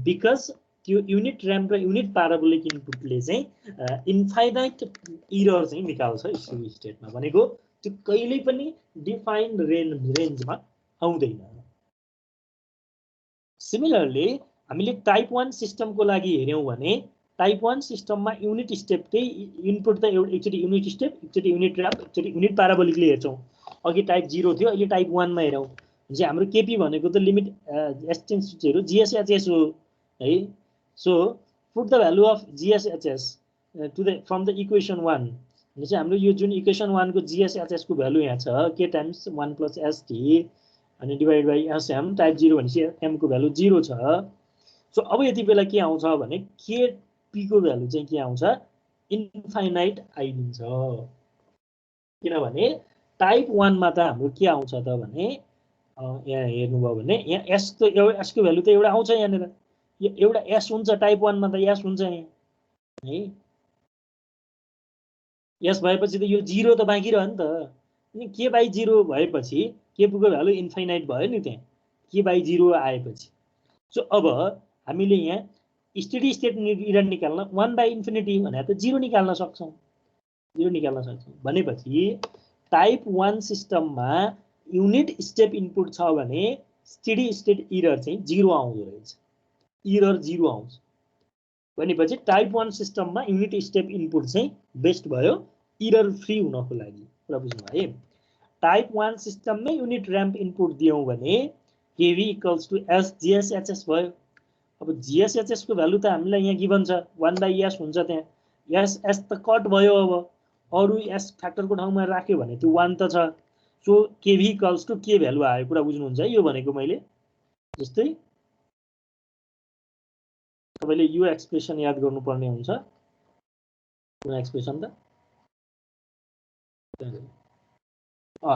S1: because त्यो युनिट र्याम्प र युनिट प्याराबोलिक इनपुटले चाहिँ इन्फाइनाइट एरर चाहिँ निकाल्छ स्टेडी स्टेटमा भनेको त्यो कहिल्यै पनि डिफाइन्ड रेन्जमा आउँदैन सिमिलरली हामीले टाइप 1 सिस्टमको लागि हेर्यौं भने टाइप 1 सिस्टममा युनिट स्टेपकै इनपुट त एकचोटी युनिट स्टेप एकचोटी युनिट र्याम्प एकचोटी युनिट प्याराबोलिकले हेर्छौं अघि टाइप 0 थियो अहिले टाइप 1 मा हेरौं चाहिँ हाम्रो केपी भनेको त limit s tends to 0 gshs हो है so put the value of gshs to the from the equation 1 चाहिँ हाम्रो यो जुन इक्वेसन 1 को gshs को भ्यालु यहाँ छ k टाइम्स 1 + st अनि डिवाइड बाइ sm टाइप 0 भनेपछि m को भ्यालु 0 छ सो अब यति बेला के आउँछ भने kp को भ्यालु चाहिँ के आउँछ इन्फाइनाइट आइदिन्छ किनभने टाइप 1 मा त हाम्रो के आउँछ त भने यहाँ हेर्नुभयो भने यहाँ s त एउटा s को भ्यालु त एउटा आउँछ यहाँनेर यो एउटा s हुन्छ टाइप 1 मा त s हुन्छ यहाँ है s भएपछि त यो 0 त बाँकी रह्यो नि त अनि k/0 भएपछि kp को भ्यालु इन्फाइनाइट भयो नि त्यहाँ k/0 आएपछि सो अब हामीले यहाँ स्टेडी स्टेट एरर निकाल्न 1/इन्फिनिटी भने त 0 निकाल्न सक्छौं भनेपछि टाइप 1 सिस्टममा युनिट स्टेप इनपुट छ भने स्टेडी स्टेट एरर चाहिँ 0 आउँदो रहेछ इरर 0 आउँछ भनेपछि टाइप 1 सिस्टममा युनिट स्टेप इनपुट चाहिँ बेस्ट भयो इरर फ्री हुनको लागि कुरा बुझ्नु है टाइप 1 सिस्टममै युनिट र्याम्प इनपुट दियौं भने केभी इक्वल्स टु एस जीएसएचएस भयो अब जीएसएचएस को भ्यालु त हामीलाई यहाँ गिभन छ 1/s हुन्छ त्यहाँ एस एस त कट भयो अब अरु एस फ्याक्टरको ठाउँमा राख्यो भने त्यो 1 त छ सो केभी इक्वल्स टु के भ्यालु आयो कुरा बुझ्नुहुन्छ है यो भनेको मैले जस्तै तपाईले यो एक्सप्रेसन याद गर्नुपर्ने हुन्छ कुन एक्सप्रेसन त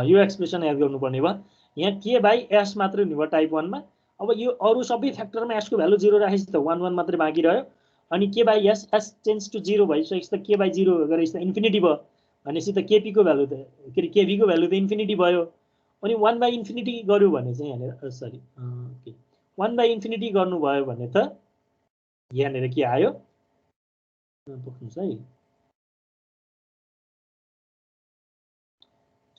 S1: यो एक्सप्रेसन याद गर्नुपर्ने भयो यहाँ के बाइ एस मात्र हुने भयो टाइप 1 मा अब यो अरु सबै फ्याक्टरमा एस को भ्यालु 0 राखेपछि त 1 1 मात्रै बाँकी रह्यो अनि K by S S tends to 0 भइसकेपछि त के बाइ 0 गरेपछि त इन्फिनिटी भयो भनेपछि त केपी को भ्यालु त के रे केभी को भ्यालु त इन्फिनिटी भयो अनि 1/इन्फिनिटी गर्यो भने चाहिँ यहाँनेर सरी 1/इन्फिनिटी गर्नु भयो भने त यहाँनेर के आयो बुझ्नुस् है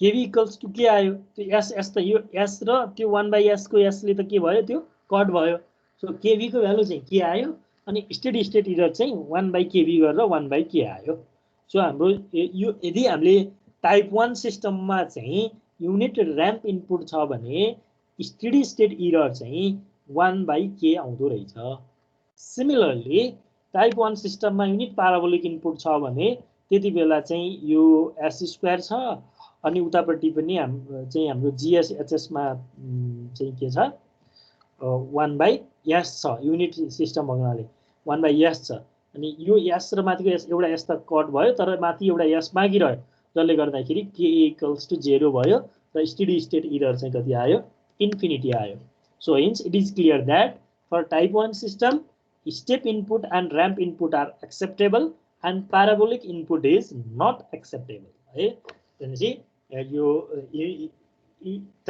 S1: केभी इक्वल्स टु के आयो त्यो एस एस त यो एस र त्यो 1/s को s ले त के भयो त्यो कट भयो सो केभी को भ्यालु चाहिँ के आयो अनि स्टेडी स्टेट इरर चाहिँ 1/kv गरेर 1/k आयो सो हाम्रो यो यदि हामीले टाइप 1 सिस्टममा चाहिँ युनिट र्याम्प इनपुट छ भने स्टेडी स्टेट इरर चाहिँ 1/k आउँदो रहेछ सिमिलरली टाइप 1 सिस्टममा युनिट प्याराबोलिक इनपुट छ भने त्यति बेला चाहिँ यो s स्क्वायर छ अनि उतापट्टि पनि हाम्रो जीएसएचएस मा चाहिँ के छ 1/s छ युनिट सिस्टम भन्नाले 1/s छ अनि यो s र माथिको s एउटा s त कट भयो तर माथि एउटा s बाँकी रह्यो जसले गर्दाखेरि k इक्वल्स टु 0 भयो र स्टेडी स्टेट इरर चाहिँ कति आयो इन्फिनिटी आयो so hence it is clear that for type 1 system step input and ramp input are acceptable and parabolic input is not acceptable है भनेपछि यो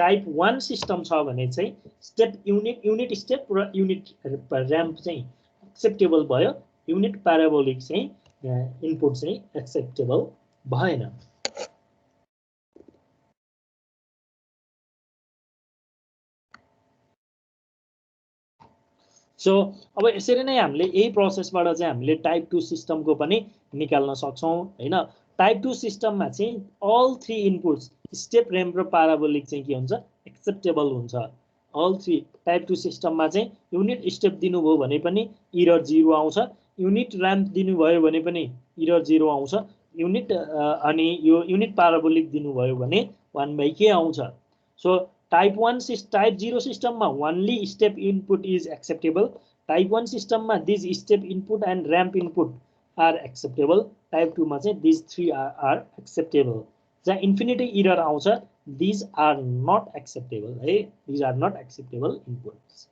S1: टाइप 1 सिस्टम छ भने चाहिँ स्टेप युनिट स्टेप र युनिट र्याम्प चाहिँ एक्सेप्टेबल भयो युनिट प्याराबोलिक चाहिँ इनपुट चाहिँ एक्सेप्टेबल भएन सो अब यसरी नै हामीले यही प्रोसेसबाट चाहिँ हामीले टाइप 2 सिस्टमको पनि निकाल्न सक्छौं हैन टाइप 2 सिस्टममा चाहिँ अल 3 इनपुट्स स्टेप र्याम्प र प्याराबोलिक चाहिँ के हुन्छ एक्सेप्टेबल हुन्छ अल 3 टाइप 2 सिस्टममा चाहिँ युनिट स्टेप दिनुभयो भने पनि इरर 0 आउँछ युनिट र्याम्प दिनुभयो भने पनि इरर 0 आउँछ युनिट अनि यो युनिट प्याराबोलिक दिनुभयो भने 1/k आउँछ सो टाइप 0 सिस्टममा only step input is acceptable type 1 सिस्टममा these step input and ramp input are acceptable type 2 मा चाहिँ these 3 are acceptable जहाँ इन्फिनिटी इरर आउँछ these are not acceptable है these are not acceptable inputs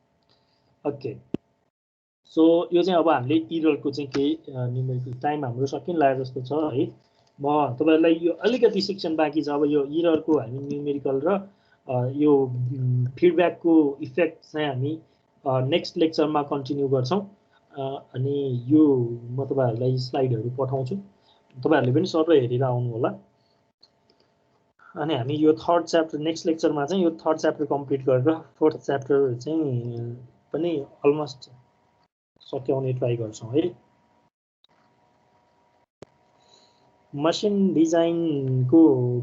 S1: okay so यो चाहिँ अब हामीले इररको चाहिँ केही न्युमेरिकल टाइम हाम्रो सकिन लाग्यो जस्तो छ है म तपाईहरुलाई यो अलिकति सेक्सन बाँकी छ अब यो इररको हामी न्युमेरिकल र यो फिडब्याकको इफेक्ट चाहिँ हामी नेक्स्ट लेक्चरमा कन्टिन्यू गर्छौं अनि यो म तपाईहरुलाई स्लाइडहरु पठाउँछु तपाईहरुले पनि सबै हेरेर आउनु होला अनि हामी यो थर्ड च्याप्टर नेक्स्ट लेक्चरमा चाहिँ यो थर्ड च्याप्टर कम्प्लिट गरेर फोर्थ च्याप्टर चाहिँ पनि अलमोस्ट सकियाउने ट्राई गर्छौं है मसिन डिजाइनको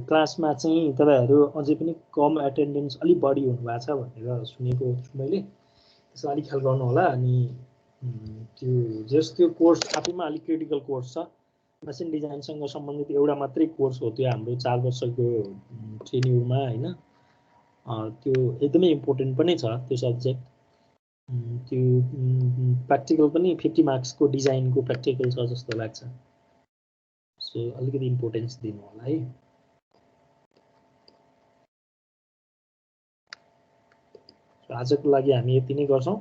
S1: क्लासमा चाहिँ तपाईहरु अझै पनि कम एटेन्डेन्स अलि बढी हुनु भएको छ भनेर सुनेको छु मैले त्यसलाई अलि ख्याल गर्नु होला अनि त्यो कोर्स आफैमा अलि क्रिटिकल कोर्स छ मसिन डिजाइनसँग सम्बन्धित एउटा मात्रै कोर्स हो त्यो हाम्रो 4 वर्षको ट्रेनिङमा हैन त्यो एकदमै इम्पोर्टेन्ट पनि छ त्यो सब्जेक्ट त्यो प्र्याक्टिकल पनि 50 मार्क्सको डिजाइनको प्र्याक्टिकल छ जस्तो लाग्छ सो अलिकति इम्पोर्टेन्स दिनु होला है आजको लागि हामी यति नै गर्छौं